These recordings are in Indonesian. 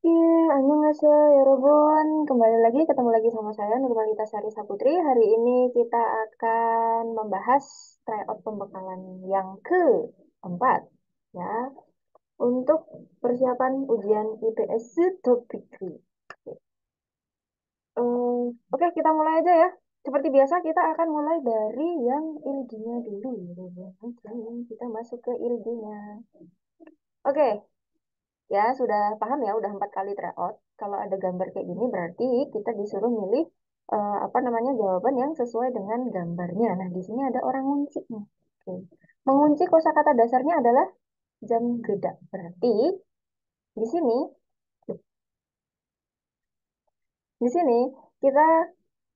Annyeonghaseyo, ya Robun. Kembali lagi, ketemu lagi sama saya, Nurmalita Sari Saputri. Hari ini kita akan membahas tryout pembekalan yang keempat, ya, untuk persiapan ujian IPS topik 3. Oke, kita mulai aja ya. Seperti biasa, kita akan mulai dari yang ilginya dulu, ya Robun. Oke, kita masuk ke ilginya. Oke, ya, sudah paham ya, udah 4 kali tryout. Kalau ada gambar kayak gini berarti kita disuruh milih apa namanya jawaban yang sesuai dengan gambarnya. Nah, di sini ada orang ngunci nih. Oke. Mengunci kosakata dasarnya adalah jam geda. Berarti di sini di sini kita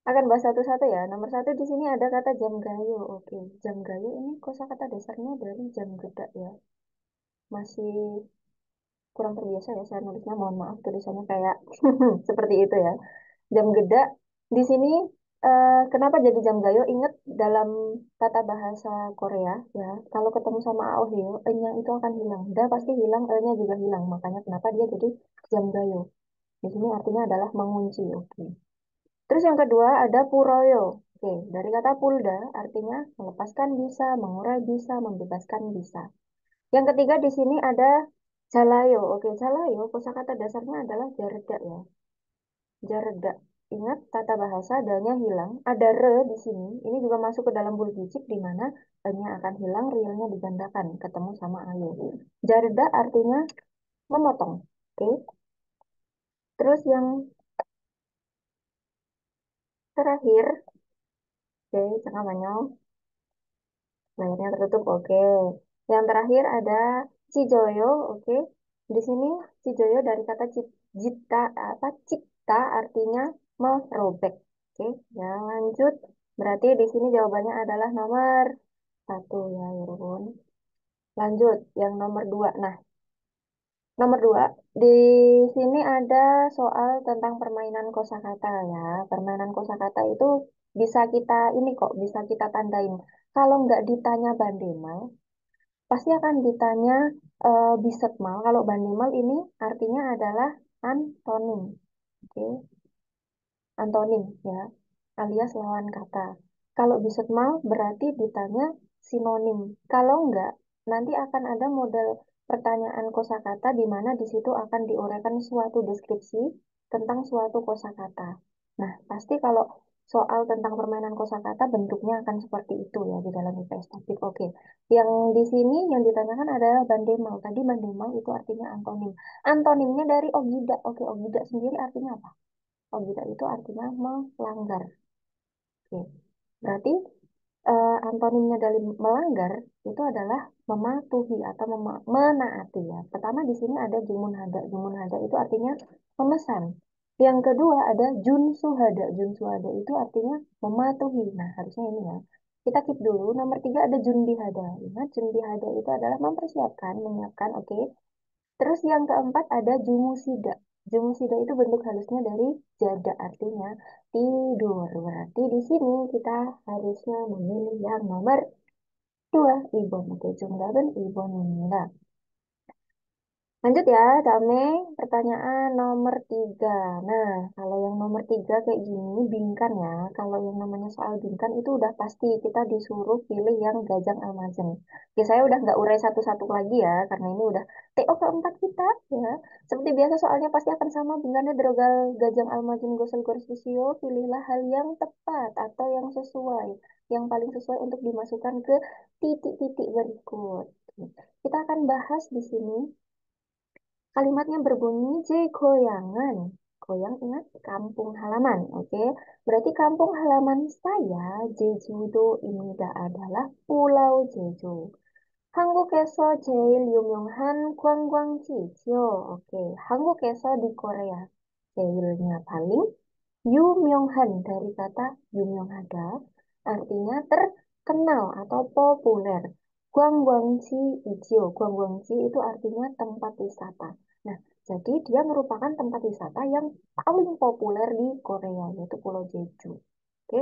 akan bahas satu-satu ya. Nomor satu di sini ada kata jam gayo. Oke, jam gayo ini kosakata dasarnya dari jam geda ya. Masih kurang terbiasa ya saya nulisnya. Mohon maaf tulisannya kayak seperti itu ya. Jam geda di sini kenapa jadi jam gayo? Ingat dalam tata bahasa Korea ya, kalau ketemu sama aohyo, e-nya itu akan hilang. Da pasti hilang, e-nya juga hilang. Makanya kenapa dia jadi jam gayo. Di sini artinya adalah mengunci. Oke. Terus yang kedua ada puroyo. Oke, dari kata pulda artinya melepaskan bisa, mengurai bisa, membebaskan bisa. Yang ketiga di sini ada jalayo. Oke, jalayo kosakata dasarnya adalah jarda ya. Jarda. Ingat tata bahasa adanya hilang. Ada re di sini. Ini juga masuk ke dalam bullbijik di mana e-nya akan hilang, realnya digandakan, ketemu sama ayo. Jarda artinya memotong. Oke. Terus yang terakhir, oke, jangan manyong, layarnya tertutup. Oke. Yang terakhir ada cijoyo. Oke. Di sini cijoyo dari kata cipta apa cipta artinya merobek. Oke, yang lanjut. Berarti di sini jawabannya adalah nomor satu ya, Irwin. Lanjut, yang nomor dua. Nah, nomor dua, di sini ada soal tentang permainan kosakata ya. Permainan kosakata itu bisa kita ini kok, bisa kita tandain. Kalau nggak ditanya bandemal, pasti akan ditanya bisetmal. Kalau bandemal ini artinya adalah antonim. Oke, antonim ya, alias lawan kata. Kalau bisetmal berarti ditanya sinonim. Kalau enggak, nanti akan ada model pertanyaan kosakata di mana di situ akan diuraikan suatu deskripsi tentang suatu kosakata. Nah, pasti kalau soal tentang permainan kosakata bentuknya akan seperti itu ya di dalam IPS topik. Oke. Yang di sini yang ditanyakan adalah bandemal. Tadi bandemal itu artinya antonim. Antonimnya dari ogida. Oke, ogida sendiri artinya apa? Ogida itu artinya melanggar. Oke. Berarti antonimnya dari melanggar itu adalah mematuhi atau menaati ya. Pertama di sini ada jumun hada. Jumun hada itu artinya memesan. Yang kedua ada junsu hada. Junsu hada itu artinya mematuhi. Nah, harusnya ini ya. Kita keep dulu. Nomor tiga ada junbi hada. Ingat, junbi hada itu adalah mempersiapkan, menyiapkan. Oke. Terus yang keempat ada jumusida. Jumusida itu bentuk halusnya dari jada, artinya tidur. Berarti di sini kita harusnya memilih yang nomor dua, ibon. Oke, jumlahkan ibon ini. Lanjut ya, Dame. Pertanyaan nomor tiga. Nah, kalau yang nomor tiga kayak gini, bingkan ya. Kalau yang namanya soal bingkan itu udah pasti kita disuruh pilih yang Gajang Almazen. Oke, saya udah nggak urai satu-satu lagi ya, karena ini udah TO keempat kita ya. Seperti biasa soalnya pasti akan sama bingkannya Drogal Gajang Almazen Gosel Gorsisio. Pilihlah hal yang tepat atau yang sesuai. Yang paling sesuai untuk dimasukkan ke titik-titik berikut. Kita akan bahas di sini. Kalimatnya berbunyi J goyangan. Goyang ingat kampung halaman, oke? Berarti kampung halaman saya Jeju-do Inida adalah Pulau Jeju. 한국에서 제일 유명한 관광지죠. Oke, 한국에서 di Korea. 제일nya paling, 유명한 dari kata 유명하다 artinya terkenal atau populer. Gwangwangji ijo. Gwangwangji itu artinya tempat wisata. Nah, jadi dia merupakan tempat wisata yang paling populer di Korea, yaitu Pulau Jeju. Oke,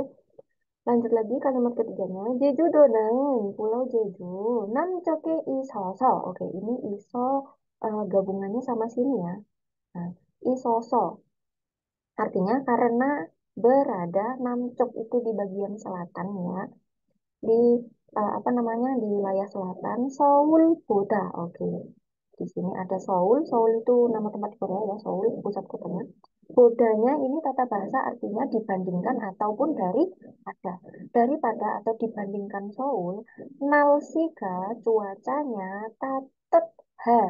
lanjut lagi kalimat ketiganya. Jeju-do는 Pulau Jeju. 남쪽에 있어서. Oke, ini iso gabungannya sama sini ya. Nah, isoso. Artinya karena berada Namcuk itu di bagian selatan ya, di apa namanya di wilayah selatan Seoul Boda. Oke. Di sini ada Seoul. Seoul itu nama tempat di Korea ya, Seoul pusat kotanya. Bodanya ini tata bahasa artinya dibandingkan ataupun ada daripada atau dibandingkan Seoul. Nalsika cuacanya tatet ha.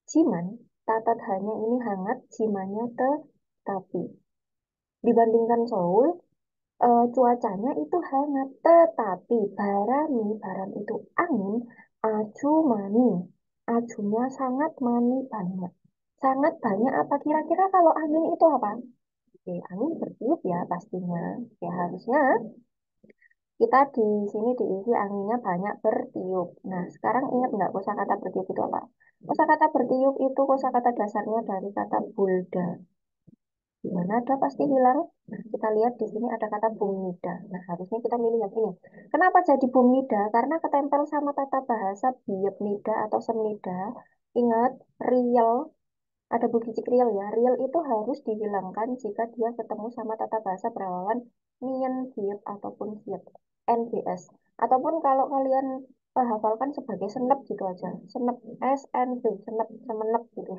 Jiman tatat hanya ini hangat, jimannya tetapi. Dibandingkan Seoul, cuacanya itu hangat, tetapi baran itu angin, aju mani, ajunya sangat mani banyak. Sangat banyak apa kira-kira kalau angin itu apa? Oke, angin bertiup ya pastinya. Ya harusnya kita di sini diisi anginnya banyak bertiup. Nah, sekarang ingat nggak kosakata bertiup itu apa? Kosakata bertiup itu kosakata dasarnya dari kata bulda. Di mana ada pasti hilang. Nah, kita lihat di sini ada kata bumnida. Nah, harusnya kita milih yang ini. Kenapa jadi bumnida? Karena ketempel sama tata bahasa biopnida atau semnida. Ingat, real, ada bukicik real ya. Real itu harus dihilangkan jika dia ketemu sama tata bahasa berawalan nien, biop, ataupun siap. NBS. Ataupun kalau kalian hafalkan sebagai senep gitu aja. Senep, SNP, senep, semenep gitu.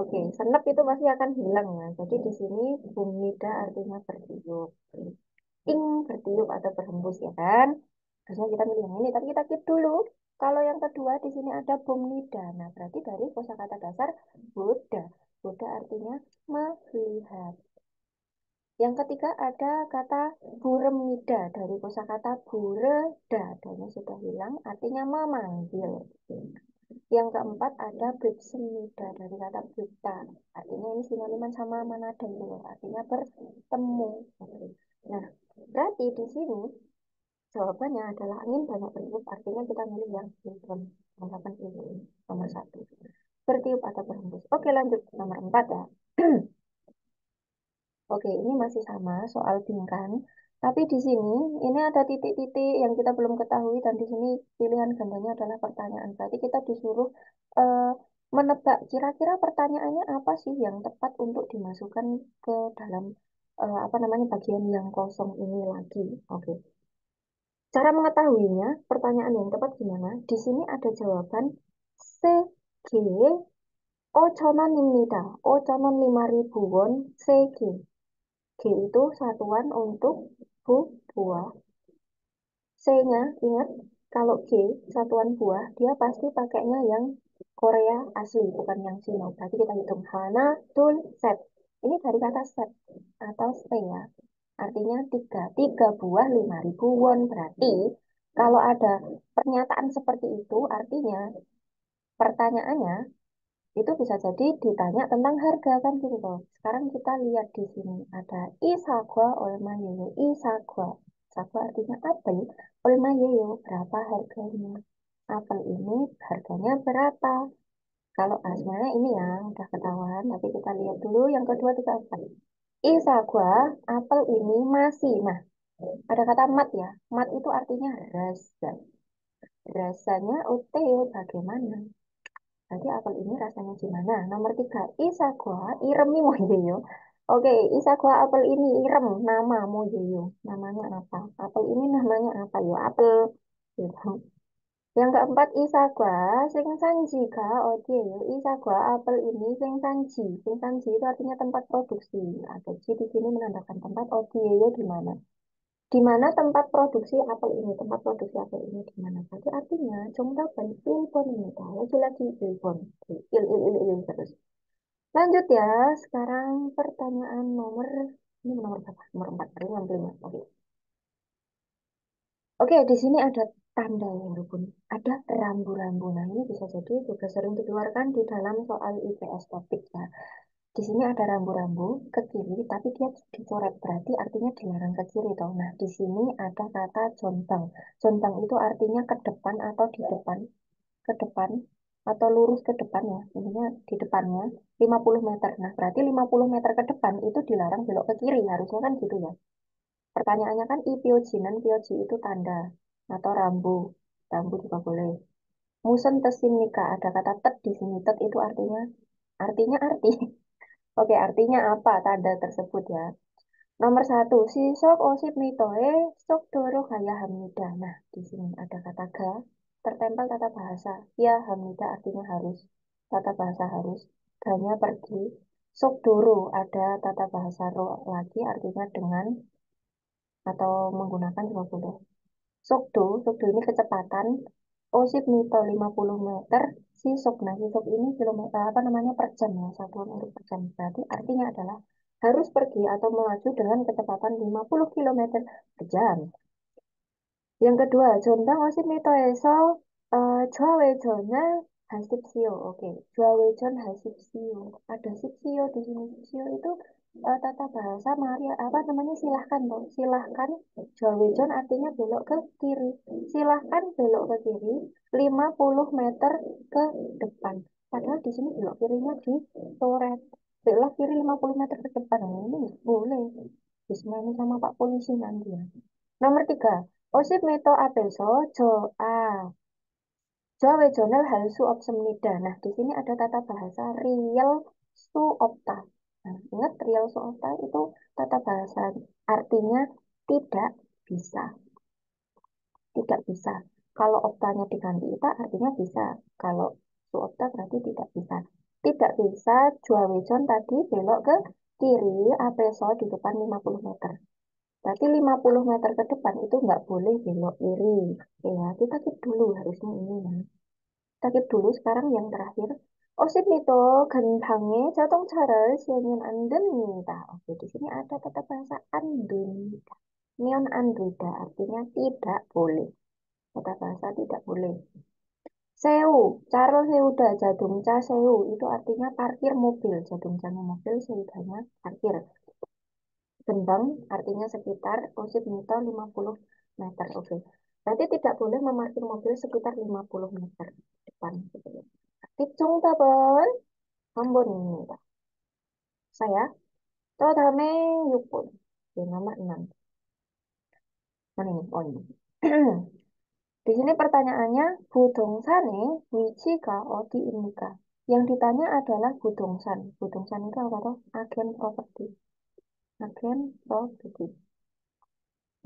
Oke, senep itu pasti akan hilang ya. Jadi di sini bumnida artinya bertiup. Ting bertiup atau berhembus ya kan? Harusnya kita milih yang ini, tapi kita keep dulu. Kalau yang kedua di sini ada bumnida. Nah, berarti dari kosakata dasar Buddha. Buddha artinya melihat. Yang ketiga ada kata buremida dari kosakata bureda. Dan sudah hilang, artinya memanggil. Yang keempat ada Bipsemida dari kata Bipta. Artinya ini sinoniman sama manada itu loh. Artinya bertemu. Oke. Nah, berarti di sini jawabannya adalah angin banyak bertiup. Artinya kita milih yang sinkron. Tanggapan ini nomor satu. Bertiup atau berhembus. Oke lanjut nomor empat ya. Oke, ini masih sama soal bingkai. Tapi di sini ini ada titik-titik yang kita belum ketahui dan di sini pilihan gandanya adalah pertanyaan. Berarti kita disuruh eh, menebak kira-kira pertanyaannya apa sih yang tepat untuk dimasukkan ke dalam apa namanya bagian yang kosong ini lagi. Oke. Cara mengetahuinya, pertanyaan yang tepat gimana? Di sini ada jawaban CG Oconon입니다. Oconon 5.000 won CG. G itu satuan untuk buah. C-nya, ingat, kalau G, satuan buah, dia pasti pakainya yang Korea asli, bukan yang Cina. Berarti kita hitung Hana, Tul, Set. Ini dari kata set atau stay ya. Artinya tiga. Tiga buah 5.000 won. Berarti kalau ada pernyataan seperti itu, artinya pertanyaannya itu bisa jadi ditanya tentang harga kan gitu loh. Sekarang kita lihat di sini ada isagwa olmayoyo. Isagwa. Sagwa artinya apel. Olmayoyo berapa harganya? Apel ini harganya berapa? Kalau sebenarnya ini ya udah ketahuan, tapi kita lihat dulu yang kedua tiga empat. Isagwa apel ini masih. Nah, ada kata mat ya. Mat itu artinya rasa. Rasanya Uteo bagaimana? Nanti apel ini rasanya gimana? Nomor tiga, isagwa iremi mojeyo. Oke, isagwa apel ini irem, nama mojeyo. Namanya apa? Apel ini namanya apa ya? Apel. Gitu. Yang keempat, isagwa sing sanji ka ojeyo. Isagwa apel ini sing sanji. Sing sanji itu artinya tempat produksi. Ada J di sini menandakan tempat ojeyo di mana? Di mana tempat produksi apel ini? Tempat produksi apel ini di mana? Berarti artinya 정답은 일본입니다. lagi-lagi Ilbon. Il terus. Lanjut ya. Sekarang pertanyaan nomor ini nomor berapa? Nomor 4, 65. Oke. Oke, di sini ada tanda ya, Rukun. Ada rambu-rambu. Nah, ini bisa jadi juga sering dikeluarkan di dalam soal IPS topik ya. Di sini ada rambu-rambu ke kiri, tapi dia dicoret. Berarti artinya dilarang ke kiri toh. Nah, di sini ada kata jontang. Jontang itu artinya ke depan atau di depan, ke depan atau lurus ke depan ya. Intinya di depannya 50 meter. Nah, berarti 50 meter ke depan itu dilarang belok ke kiri. Harusnya kan gitu ya. Pertanyaannya kan ipiojinan, pioji itu tanda atau rambu. Rambu juga boleh. Musen tesin nikah ada kata tet di sini. Tet itu artinya Artinya arti. Oke, artinya apa tanda tersebut ya? Nomor satu, si sok osip mitoe sok doro kaya hamida. Nah, di sini ada kata ga, tertempel tata bahasa. Ya, hamida artinya harus. Tata bahasa harus. Ganya pergi. Sok doro ada tata bahasa ro lagi artinya dengan atau menggunakan juga boleh. Sokdo ini kecepatan. Osip mito 50 meter. Sisok, nah sisok ini kilometer apa namanya per jam ya, satuan untuk per jam. Berarti artinya adalah harus pergi atau melaju dengan kecepatan 50 kilometer per jam. Yang kedua, Jombang masih mitoeso Jawejonnya hasipsio. Oke, Jawejon hasipsio. Ada sipsio di sini. Sipsio itu tata bahasa Maria apa namanya silahkan toh. Silahkan Jawejon artinya belok ke kiri. Silahkan belok ke kiri 50 meter ke depan. Padahal di sini belok kirinya di Toret. Belok kiri 50 meter ke depan. Nah, ini nggak boleh. Bismillah ini sama Pak Polisi nanti ya. Nomor tiga, osip meto apeso jo a Jawa Regional Hal Suopsemnida. Nah, di sini ada tata bahasa real suopta. Nah, ingat real suopta itu tata bahasa artinya tidak bisa, tidak bisa. Kalau optanya diganti ita artinya bisa. Kalau suopta berarti tidak bisa. Tidak bisa Jawa tadi belok ke kiri, apeso di depan 50 meter. Berarti 50 meter ke depan itu nggak boleh belok kiri. Ya, kita keep dulu harusnya ini ya. Kita keep dulu sekarang yang terakhir. Osip itu genpange jatong cara siangin andemita. Oke, di sini ada kata bahasa andemita. Neon andrida artinya tidak boleh. Kata bahasa tidak boleh. Sewu, Charles Seuda, Jadungca Sewu, itu artinya parkir mobil. Jadungcanya mobil, Seudanya parkir. Bendang artinya sekitar, usip mito 50 meter. Oke. Berarti tidak boleh memarkir mobil sekitar 50 meter depan. Tipung tabon, ambon ini. Saya, todame yupun. Oke, nomor 6. Mana ini? Oh ini. Di sini pertanyaannya, budongsane wichika odi inika. Yang ditanya adalah budongsan. Budongsan itu apa toh? Agen properti. Agen properti.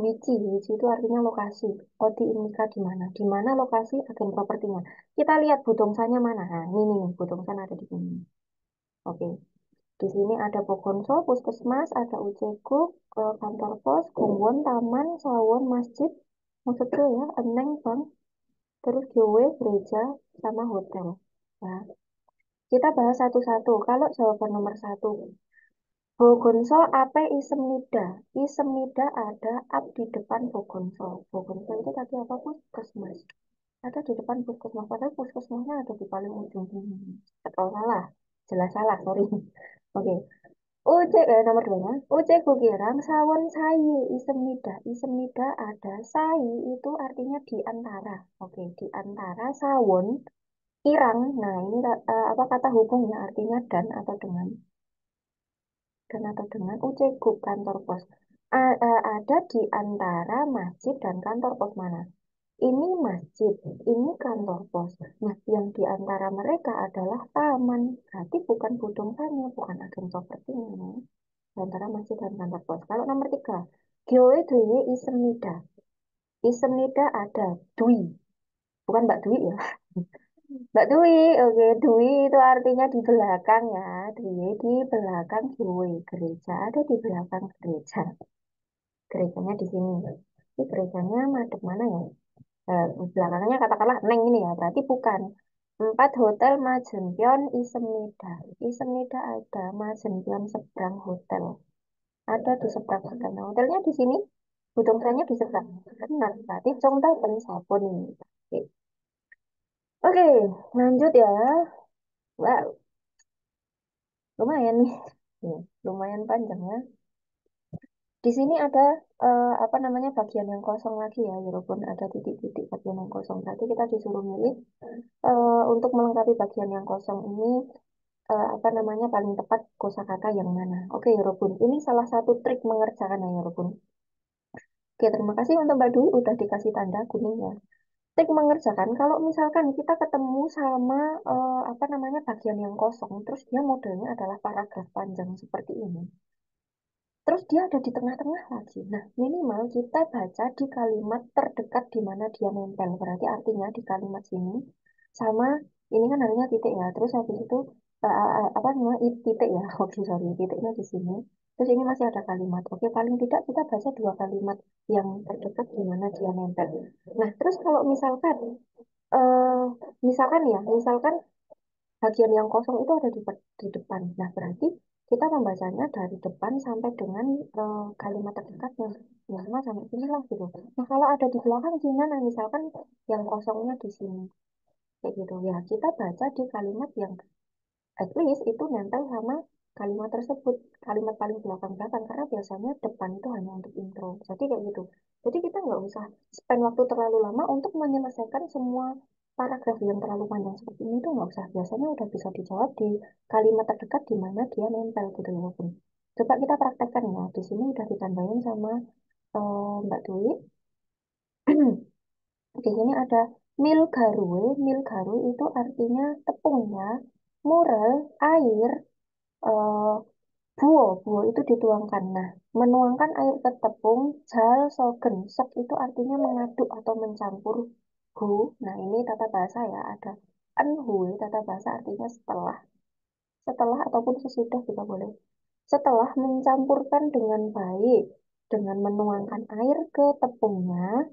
Wiji itu artinya lokasi. Kodi Unika di mana? Di mana lokasi agen propertinya? Kita lihat budongsanya mana. Nah, ini nih, budongsan ada di sini. Oke. Di sini ada Bogonso, Puskesmas, ada UCG, kantor pos, Gongwon, Taman, Sawon, Masjid, maksudnya ya, Enteng, Bank, terus GW, gereja, sama hotel. Nah, kita bahas satu-satu. Kalau jawaban nomor satu, Bogonso ape Isemnida. Isemnida ada ab di depan Bogonso. Bogonso itu tadi apa puskesmas. Ada di depan puskesmas. Padahal puskesmasnya ada di paling ujung sini. Atau salah. Jelas salah, sorry. Oke. UC nomor 2 nya. UC Kukirang Sawon Sayi Isemnida. Isemnida ada Sayi itu artinya di antara. Oke, di antara Sawon Irang. Nah, ini apa kata hubungnya artinya dan atau dengan dan atau dengan UCGUP kantor pos. Ada di antara masjid dan kantor pos mana? Ini masjid, ini kantor pos. Nah, yang di antara mereka adalah taman. Berarti bukan budongsannya, bukan agen propertinya. Di antara masjid dan kantor pos. Kalau nomor 3, Gyoe Dwi Isemnida. Isemnida ada Dwi. Bukan Mbak Dwi ya. Mbak Dwi, oke. Dwi itu artinya di belakang ya. Dwi di belakang gue. Gereja ada di belakang gereja. Gerejanya di sini. Ini gerejanya madep mana ya? Belakangnya katakanlah Neng ini ya. Berarti bukan. 4 Hotel Majempion Isemnida. Isemnida ada Majempion seberang hotel. Ada di seberang hotel. Nah, hotelnya di sini. Budongsannya di seberang. Benar. Berarti Congtai Pensapun ini. Oke. Oke, lanjut ya. Wow, lumayan nih. Lumayan panjang ya. Di sini ada apa namanya bagian yang kosong lagi ya, walaupun ada titik-titik bagian yang kosong. Berarti kita disuruh milih untuk melengkapi bagian yang kosong ini apa namanya paling tepat kosakata yang mana. Oke, Yorobun. Ini salah satu trik mengerjakan ya, Yorobun. Oke, terima kasih untuk Mbak Dwi udah dikasih tanda kuning ya. Tik mengerjakan, kalau misalkan kita ketemu sama apa namanya bagian yang kosong, terus dia modelnya adalah paragraf panjang seperti ini. Terus dia ada di tengah-tengah lagi. Nah, minimal kita baca di kalimat terdekat di mana dia nempel. Berarti artinya di kalimat sini sama ini kan harusnya titik ya. Terus habis itu apa namanya titik ya. Oke, sorry, titiknya di sini. Terus ini masih ada kalimat. Oke, paling tidak kita baca dua kalimat yang terdekat di mana dia nempel. Nah, terus kalau misalkan eh misalkan ya, misalkan bagian yang kosong itu ada di depan. Nah, berarti kita membacanya dari depan sampai dengan kalimat terdekatnya. Ya, sama sampai sini lah gitu. Nah, kalau ada di belakang gimana? Misalkan yang kosongnya di sini. Kayak gitu. Ya, kita baca di kalimat yang at least itu nempel sama kalimat tersebut. Kalimat paling belakang-belakang. Karena biasanya depan itu hanya untuk intro. Jadi kayak gitu. Jadi kita nggak usah spend waktu terlalu lama untuk menyelesaikan semua paragraf yang terlalu panjang seperti ini tuh nggak usah. Biasanya udah bisa dijawab di kalimat terdekat di mana dia nempel gitu ya Bun. Coba kita praktekkan ya. Di sini udah ditandain sama Mbak Dwi. Di sini ada milgarue. Milgarue itu artinya tepung ya. Mural, air, eh, buo. Buo itu dituangkan. Nah, menuangkan air ke tepung, jal, sogen. Sok itu artinya mengaduk atau mencampur hu. Nah, ini tata bahasa ya. Ada enhui, tata bahasa artinya setelah. Setelah ataupun sesudah kita boleh. Setelah mencampurkan dengan baik, dengan menuangkan air ke tepungnya,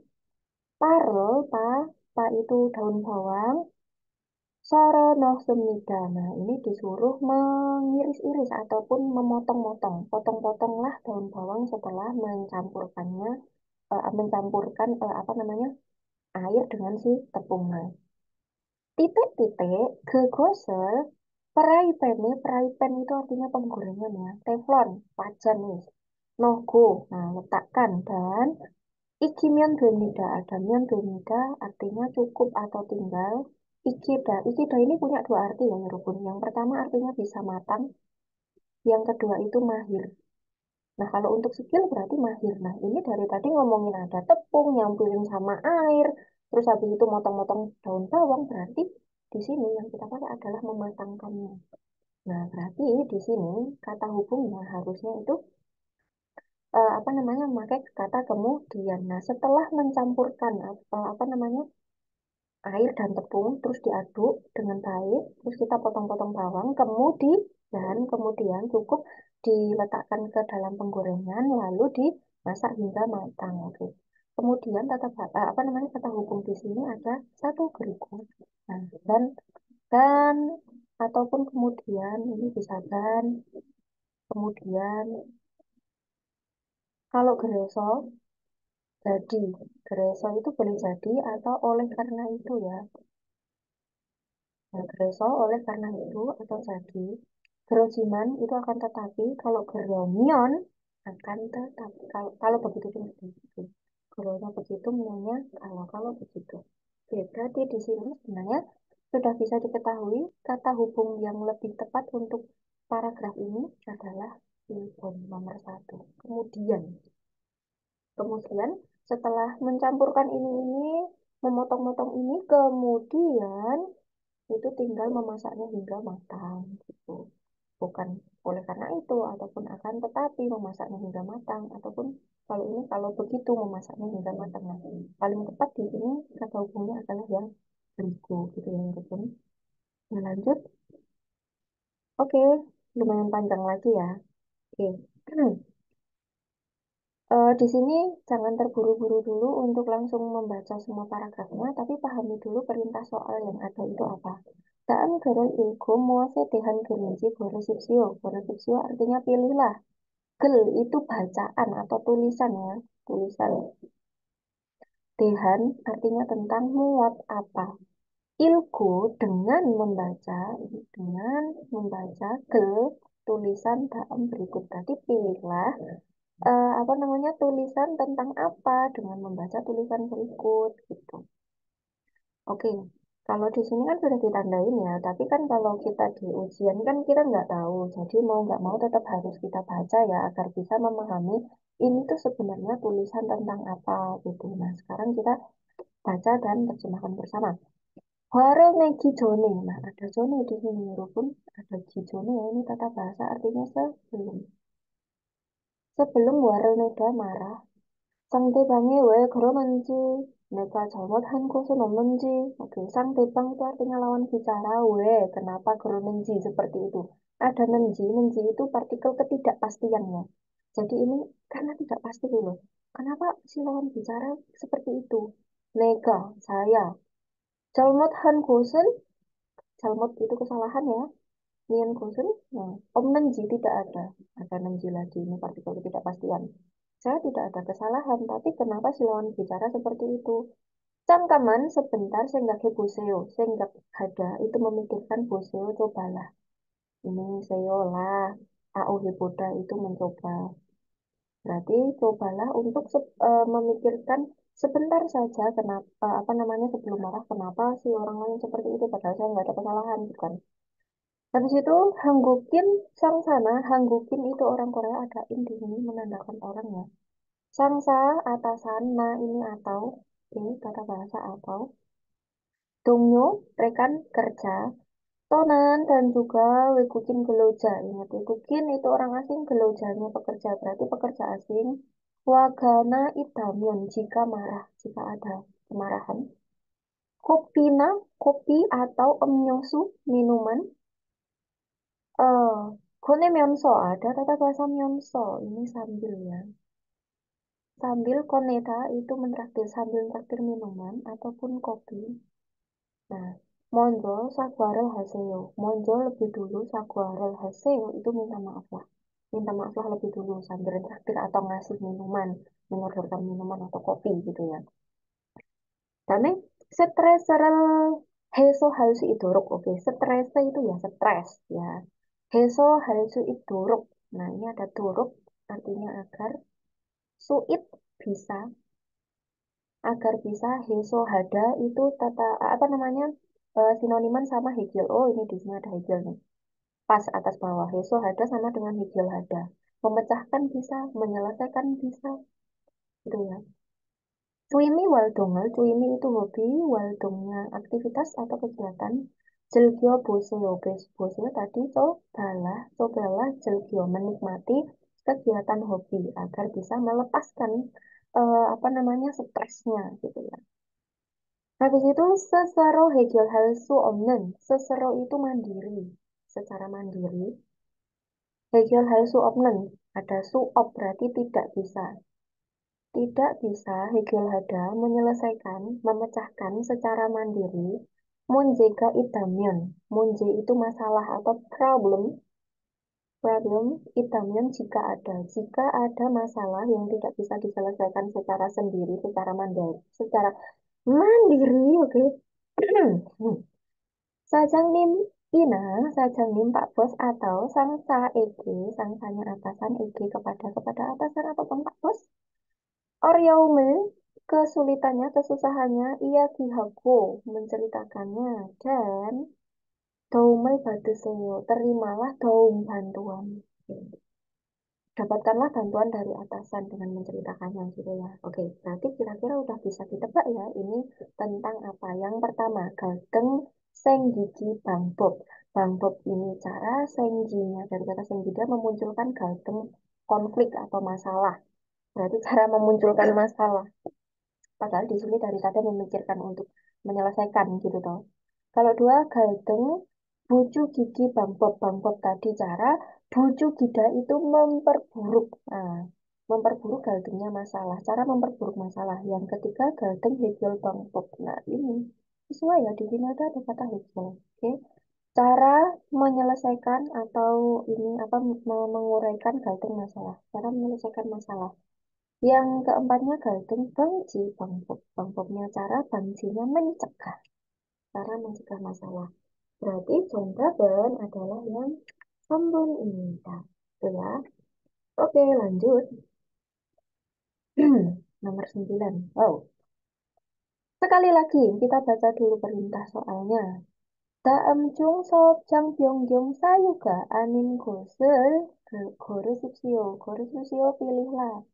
pare, pa itu daun bawang, Sorono semida. Nah, ini disuruh mengiris-iris ataupun memotong-motong. Potong-potonglah daun bawang setelah mencampurkannya, mencampurkan apa namanya air dengan si tepungnya. Titik-titik gegosel Praipen itu artinya penggorengan ya. Teflon, wajan nih. Nogo, nah letakkan dan Ikimian Benida, ada mian Benida artinya cukup atau tinggal. Ikida ini punya dua arti ya, Rukun. Yang pertama artinya bisa matang, yang kedua itu mahir. Nah, kalau untuk skill berarti mahir. Nah, ini dari tadi ngomongin ada tepung, nyampurin sama air, terus habis itu motong-motong daun bawang, berarti di sini yang kita pakai adalah mematangkannya. Nah, berarti di sini kata hubungnya harusnya itu apa namanya memakai kata kemudian. Nah, setelah mencampurkan apa namanya air dan tepung terus diaduk dengan baik, terus kita potong-potong bawang, kemudian cukup diletakkan ke dalam penggorengan lalu dimasak hingga matang. Oke. Kemudian apa namanya kata hubung di sini ada satu geriku. Nah, dan ataupun kemudian ini bisa kemudian kalau gereso jadi gereso itu boleh jadi atau oleh karena itu ya. Nah, gereso oleh karena itu atau jadi gerojiman itu akan tetapi kalau geromion akan tetapi kalau begitu itu mesti begitu. Geronya begitu mionnya kalau begitu. Oke, berarti di sini sebenarnya sudah bisa diketahui kata hubung yang lebih tepat untuk paragraf ini adalah Ilbon nomor satu. Kemudian setelah mencampurkan ini, memotong-motong ini, kemudian itu tinggal memasaknya hingga matang gitu. Bukan oleh karena itu ataupun akan tetapi memasaknya hingga matang ataupun kalau ini kalau begitu memasaknya hingga matang. Nah, paling tepat di sini kata hubungnya adalah yang berikut gitu ya, teman. Nah, lanjut. Oke, lumayan panjang lagi ya. Oke. Di sini jangan terburu-buru dulu untuk langsung membaca semua paragrafnya, tapi pahami dulu perintah soal yang ada itu apa. Daan gerol ilgo muase dehan gerinci borosipsio. Borosipsio artinya pilihlah. Gel itu bacaan atau tulisan ya. Tulisan. Dehan artinya tentang muat apa. Ilgo dengan membaca gel tulisan dalam berikut tadi pilihlah apa namanya tulisan tentang apa dengan membaca tulisan berikut gitu. Oke, kalau di sini kan sudah ditandain ya, tapi kan kalau kita di ujian kan kita nggak tahu, jadi mau nggak mau tetap harus kita baca ya agar bisa memahami ini tuh sebenarnya tulisan tentang apa gitu. Nah, sekarang kita Baca dan terjemahkan bersama. Warene Kijone. Nah, ada Jone di sini, walaupun ada Kijone ya, ini tata bahasa artinya sebelum. Sebelum Warneda marah, 상대방이 왜 그러는지, 내가 잘못한 것은 없는지. Oke, 상대방 itu artinya lawan bicara. Kenapa 그러는지 seperti itu. Ada nenji itu partikel ketidakpastiannya. Jadi ini karena tidak pasti dulu. Kenapa si lawan bicara seperti itu? Nega, saya. 잘못한 것은, 잘못 itu kesalahan ya. Nian kosen, nah, nenji tidak ada. Ada nenji lagi, ini partikel ketidakpastian. Saya tidak ada kesalahan, tapi kenapa si lawan bicara seperti itu? Cangkaman sebentar, saya nggak boseo, saya nggak ada, itu memikirkan boseo, cobalah. Ini saya lah, AU hipoda itu mencoba. Berarti cobalah untuk memikirkan sebentar saja kenapa, apa namanya, sebelum marah, kenapa si orang lain seperti itu, padahal saya nggak ada kesalahan, bukan? Habis itu Hanggukin Sangsana, Hanggukin itu orang Korea, ada in di sini menandakan orangnya. Sangsa, atasan, na ini atau, ini kata bahasa atau. Dongyo, rekan kerja. Tonan dan juga Wekukin Geloja. Ingat, Wekukin itu orang asing, Gelojanya pekerja, berarti pekerja asing. Wagana Itamyon, jika marah, jika ada kemarahan. Kopina, kopi atau emnyosu, minuman. Konemenso ada tata bahasa myonso. Ini sambil ya. Sambil koneta itu mentraktir sambil traktir minuman ataupun kopi. Nah, monjo saguarel haseo. Monjo lebih dulu saguarel haseo itu minta maaf lah. Minta maaf lah lebih dulu sambil traktir atau ngasih minuman, menyodorkan minuman atau kopi gitu ya. Karena stresserel heso halsu idorok. Oke, stres itu ya stres ya. Heso halsu idorok. Nah, ini ada dorok artinya agar. Suit bisa. Agar bisa. Heso hada itu tata apa namanya, sinoniman sama hegel. Oh, ini di sini ada hegel nih. Pas atas bawah. Heso hada sama dengan hegel hada. Memecahkan bisa, menyelesaikan bisa. Gitu ya. Cuimi waldonga, cuimi itu hobi, waldongnya aktivitas atau kegiatan. Jelgyo boseo, boseo tadi cobalah jelgyo, menikmati kegiatan hobi agar bisa melepaskan apa namanya stresnya gitu ya. Habis itu sesero hegel hal su omnen, sesero itu mandiri, secara mandiri. Hegel hal su omnen, ada su op berarti tidak bisa. Tidak bisa Hegel Hada menyelesaikan, memecahkan secara mandiri Monjega idamion. Monje itu masalah atau problem. Problem idamion jika ada masalah yang tidak bisa diselesaikan secara sendiri, secara mandiri, secara mandiri, oke. Sajangnim ina, sajangnim Pak Bos atau sangsa EG, sangsanya atasan EG kepada atasan ataupun Pak Bos. Oryaume, kesulitannya, kesusahannya, ia Kihago menceritakannya, dan Daumai Baduseo, terimalah daum bantuan. Dapatkanlah bantuan dari atasan dengan menceritakannya gitu ya. Oke, berarti kira-kira udah bisa ditebak ya, ini tentang apa? Yang pertama, Gageng Senggigi Bang Bob. Bang Bob ini cara Sengginya, dari kata Senggi dia memunculkan Gageng konflik atau masalah. Berarti cara memunculkan masalah. Padahal di sini dari tadi memikirkan untuk menyelesaikan gitu toh. Kalau dua, Galdeng, bucu gigi bangkok tadi cara bucu gida itu memperburuk. Nah, memperburuk galdengnya masalah. Cara memperburuk masalah. Yang ketiga, Galdeng hegel bangkok. Nah, ini sesuai ya. Di sini ada kata hegel. Oke. Cara menyelesaikan atau ini apa menguraikan Galdeng masalah. Cara menyelesaikan masalah. Yang keempatnya galtung bangji, bangkoknya cara bangjinya mencegah, cara mencegah masalah. Berarti Jondaben adalah yang sambun ini. Nah, itu ya. Oke, lanjut. Nomor 9. Wow. Sekali lagi, kita baca dulu perintah soalnya. Daem chung sop jang byong gyong sayuga anin gosel goresupsio pilihlah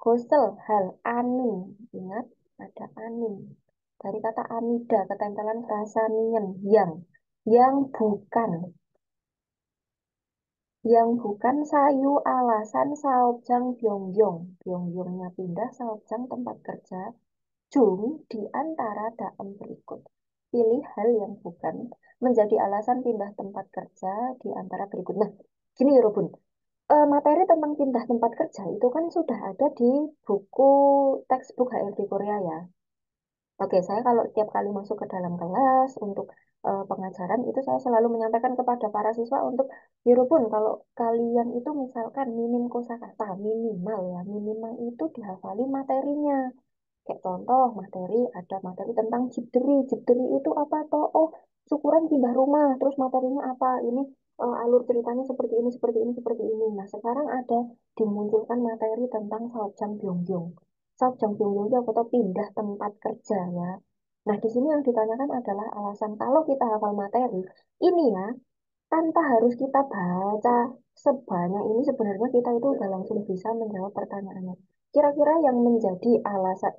gosel hal anin, ingat ada anin. dari kata amida, ketempelan frasa nien, yang bukan, yang bukan sayu alasan saobjang byongyong, byongyongnya pindah saobjang tempat kerja, jung di antara daem berikut. Pilih hal yang bukan menjadi alasan pindah tempat kerja di antara berikut. Nah, gini ya, Robun. Materi tentang pindah tempat kerja itu kan sudah ada di buku textbook HRD Korea ya. Oke, saya kalau tiap kali masuk ke dalam kelas untuk pengajaran itu saya selalu menyampaikan kepada para siswa untuk biru pun kalau kalian itu misalkan minim kosakata minimal ya minimal itu dihafali materinya. Kayak contoh materi ada materi tentang jibderi. Jibderi itu apa toh? Oh, syukuran pindah rumah. Terus materinya apa? Ini alur ceritanya seperti ini, seperti ini, seperti ini. Nah, sekarang ada dimunculkan materi tentang Saojang Byonggyong. Saojang Byonggyong itu apa toh? Pindah tempat kerja ya. Nah, di sini yang ditanyakan adalah alasan kalau kita hafal materi, ini ya, tanpa harus kita baca sebanyak ini sebenarnya kita itu udah langsung bisa menjawab pertanyaannya. Kira-kira yang menjadi alasan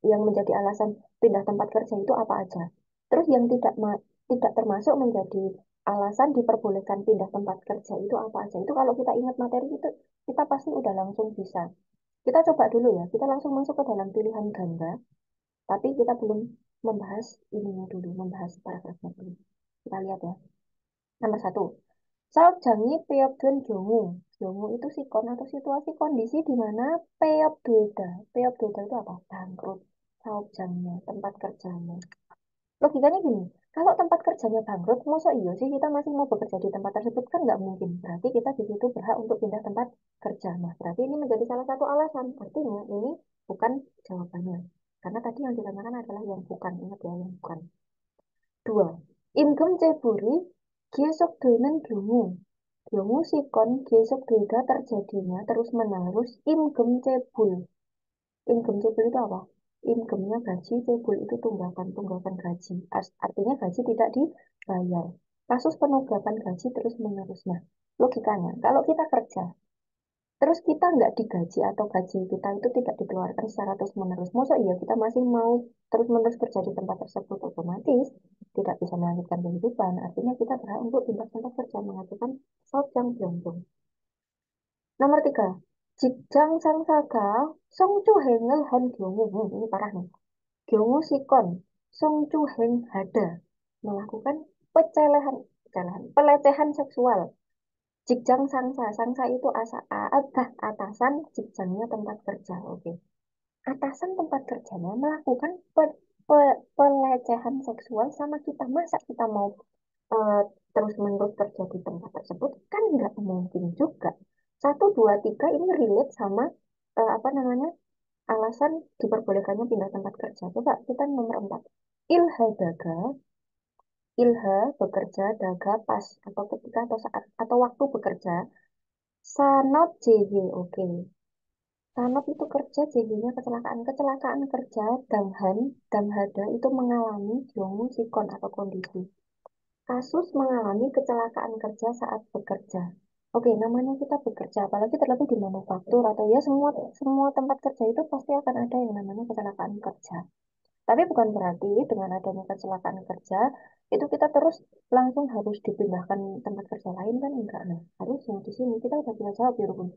yang menjadi alasan pindah tempat kerja itu apa aja? Terus yang tidak termasuk menjadi alasan diperbolehkan pindah tempat kerja itu apa aja? Itu kalau kita ingat materi itu kita pasti udah langsung bisa. Kita coba dulu ya, kita langsung masuk ke dalam pilihan ganda, tapi kita belum membahas ininya dulu, membahas paragrafnya dulu. Kita lihat ya. Nomor satu, saupjangi peobdon gyongu. Gyongu itu sikon atau situasi kondisi di mana peobdoda. Peobdoda itu apa? Bangkrut. Saupjangnya, tempat kerjanya. Logikanya gini, kalau tempat kerjanya bangkrut, masa iya sih kita masih mau bekerja di tempat tersebut? Kan nggak mungkin. Berarti kita di situ berhak untuk pindah tempat kerja. Nah, berarti ini menjadi salah satu alasan. Artinya ini bukan jawabannya. Karena tadi yang ditanyakan adalah yang bukan. Ingat ya, yang bukan. Dua, 임금 재벌이 계속되는 경우, 경우 sikon 계속되다 terjadinya terus-menerus imgem cebul. Imgem cebul itu apa? Imgemnya gaji, cebul itu tunggakan gaji. Artinya gaji tidak dibayar. Kasus penunggakan gaji terus-menerus. Nah, logikanya, kalau kita kerja, terus kita nggak digaji atau gaji kita itu tidak dikeluarkan secara terus-menerus. Masa iya kita masih mau terus-menerus kerja di tempat tersebut otomatis tidak bisa melanjutkan kehidupan. Artinya kita berhak untuk pindah tempat kerja mengajukan Saojang Byongdong. Nomor tiga, Jikjang Sang Saga Songchu Hengel Han Gyongu. Ini parah nih. Gyongu Sikon Songchu Heng Hada melakukan pelecehan seksual. Jikjang sangsa, sangsa itu atasan, jikjangnya tempat kerja. Oke. Atasan tempat kerjanya melakukan pelecehan seksual sama kita. Masa kita mau eh, terus-menerus kerja di tempat tersebut? Kan nggak mungkin juga. Satu, dua, tiga ini relate sama apa namanya alasan diperbolehkannya pindah tempat kerja. Coba kita nomor empat. Ilha daga, ilha bekerja, daga pas atau ketika atau saat atau waktu bekerja. Sanot JW, oke. Sanot itu kerja, JW-nya kecelakaan. Kecelakaan kerja, Danghan, Danghada itu mengalami Jongmu Sikon atau kondisi. Kasus mengalami kecelakaan kerja saat bekerja. Oke, namanya kita bekerja, apalagi terlebih di manufaktur atau ya semua semua tempat kerja itu pasti akan ada yang namanya kecelakaan kerja. Tapi bukan berarti dengan adanya kecelakaan kerja itu kita terus langsung harus dipindahkan tempat kerja lain kan enggak. Nah, harusnya di sini kita udah bisa jawab ya, Rukun.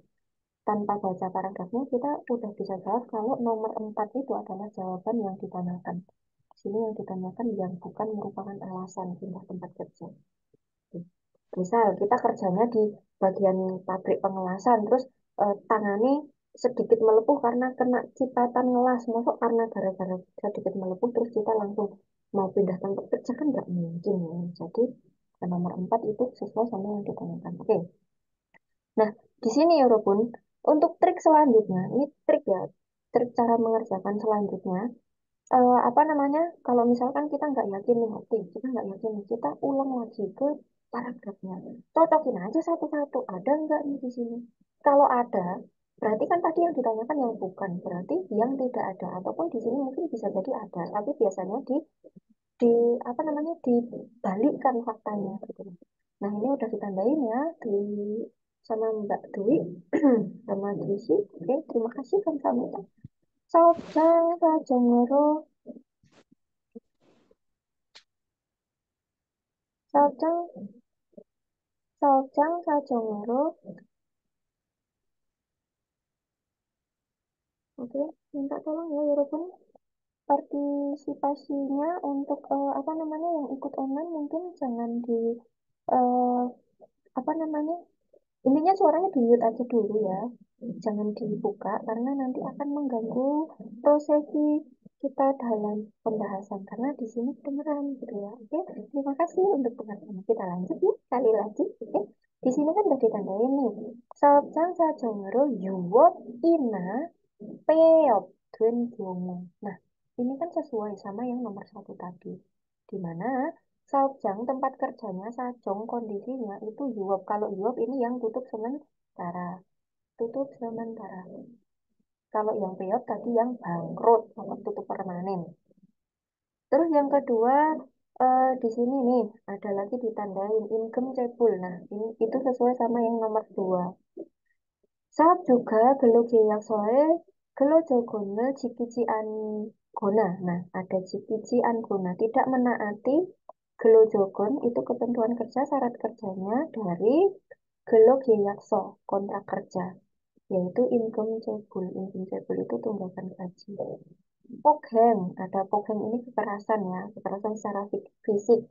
Tanpa baca paragrafnya, kita udah bisa jawab kalau nomor 4 itu adalah jawaban yang ditanyakan. Di sini yang ditanyakan yang bukan merupakan alasan pindah tempat kerja. Misal kita kerjanya di bagian pabrik pengelasan, terus tangannya sedikit melepuh karena kena cipatan ngelas. Masuk karena gara-gara sedikit melepuh, terus kita langsung mau pindah tempat kerja kan nggak mungkin ya. Jadi nomor 4 itu sesuai sama yang ditanyakan. Oke. Nah, di sini ya Robun, untuk trik selanjutnya, ini trik ya, trik cara mengerjakan selanjutnya, apa namanya, kalau misalkan kita nggak yakin nih, oke, kita nggak yakin nih, kita ulang lagi ke paragrafnya. Cocokin aja satu-satu, ada nggak nih di sini? Kalau ada, berarti kan tadi yang ditanyakan yang bukan, berarti yang tidak ada, ataupun di sini mungkin bisa jadi ada, tapi biasanya di apa namanya dibalikkan faktanya gitu. Nah ini udah ditandain ya di sama Mbak Dwi sama Dwi. Oke, terima kasih kamsahamnida. Salam, salam, Saojang, saojang, sajongero. Oke, minta tolong ya, Yorobun. Partisipasinya untuk apa namanya yang ikut online mungkin jangan di eh, apa namanya intinya suaranya di mute aja dulu ya, jangan dibuka karena nanti akan mengganggu prosesi kita dalam pembahasan karena di sini kedengeran gitu ya. Oke, terima kasih untuk pengertiannya. Kita lanjut ya sekali lagi. Oke, di sini kan udah ditandain nih. Saobjang sajongero yuwot ina peot duen bungu. Nah, ini kan sesuai sama yang nomor satu tadi. Di mana Saupjang tempat kerjanya Sajong kondisinya itu yuap. Kalau yuap ini yang tutup sementara. Tutup sementara. Kalau yang peot tadi yang bangkrut atau tutup permanen. Terus yang kedua di sini nih ada lagi ditandain income cebul. Nah, ini itu sesuai sama yang nomor dua. Saat juga gelo geyak soe gelo jogone cikici gona. Nah, ada cikici gona. Tidak menaati gelo jogon itu ketentuan kerja syarat kerjanya dari gelo geyakso kontrak kerja yaitu income cebul. Income cebul itu tunggakan gaji. Pokheng, ada pokheng ini kekerasan ya, kekerasan secara fisik.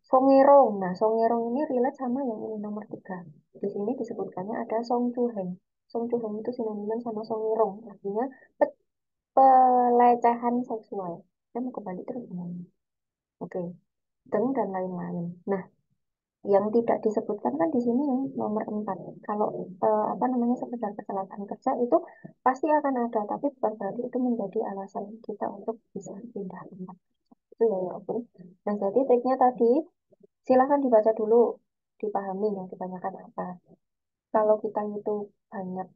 Songirong, nah songirong ini relate sama yang ini nomor tiga. Di sini disebutkannya ada song chuheng. Song chuheng itu sinoniman sama songirong, artinya pelecehan seksual. Saya mau kembali terus gimana? Oke, dan lain-lain. Nah, yang tidak disebutkan kan di sini yang nomor 4. Kalau apa namanya sekedar kecelakaan kerja itu pasti akan ada, tapi bukan berarti itu menjadi alasan kita untuk bisa pindah tempat. Itu ya ya oke. Nah, jadi triknya tadi silahkan dibaca dulu, dipahami yang ditanyakan apa. Kalau kita itu banyak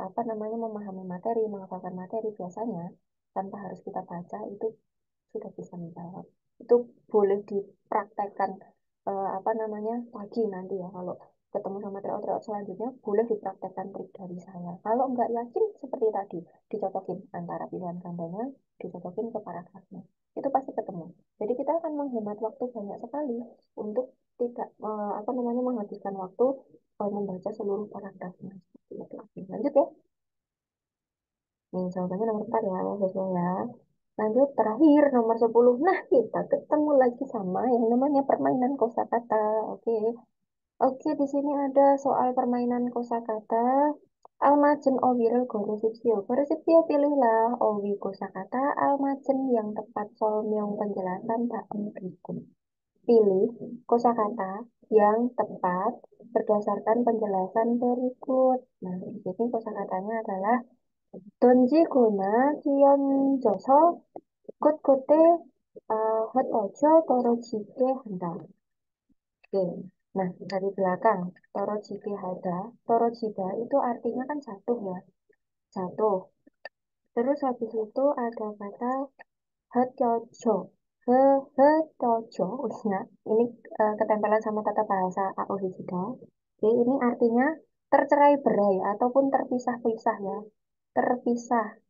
apa namanya memahami materi, menghafalkan materi biasanya tanpa harus kita baca itu sudah bisa menjawab. Itu boleh dipraktekkan apa namanya pagi nanti ya kalau ketemu sama tryout-tryout selanjutnya boleh dipraktekkan trik dari saya. Kalau nggak yakin seperti tadi dicocokin antara pilihan gandanya, dicocokin ke paragrafnya. Itu pasti ketemu. Jadi kita akan menghemat waktu banyak sekali untuk tidak apa namanya menghabiskan waktu membaca seluruh paragrafnya. Seperti itu. Oke, lanjut ya. Nih, jawabannya nomor 4 ya, sesuai ya. Lanjut terakhir nomor 10. Nah, kita ketemu lagi sama yang namanya permainan kosakata. Oke. Oke, di sini ada soal permainan kosakata. Almajen owirel goresipsio. Goresipsio pilihlah owi kosakata almajen yang tepat solmyong penjelasan tak berikut. Pilih kosakata yang tepat berdasarkan penjelasan berikut. Nah, di sini kosakatanya adalah Donji guna kion joso 굿굿대 헛어쳐 떨어지게 한다. Oke. Nah, dari belakang, torojike hada, torojida itu artinya kan jatuh ya, jatuh. Terus habis itu ada kata hetyojo, hetyojo, ya. Ini ketempelan sama tata bahasa AO Hijida. Oke, ini artinya tercerai berai ataupun terpisah-pisah ya, terpisah.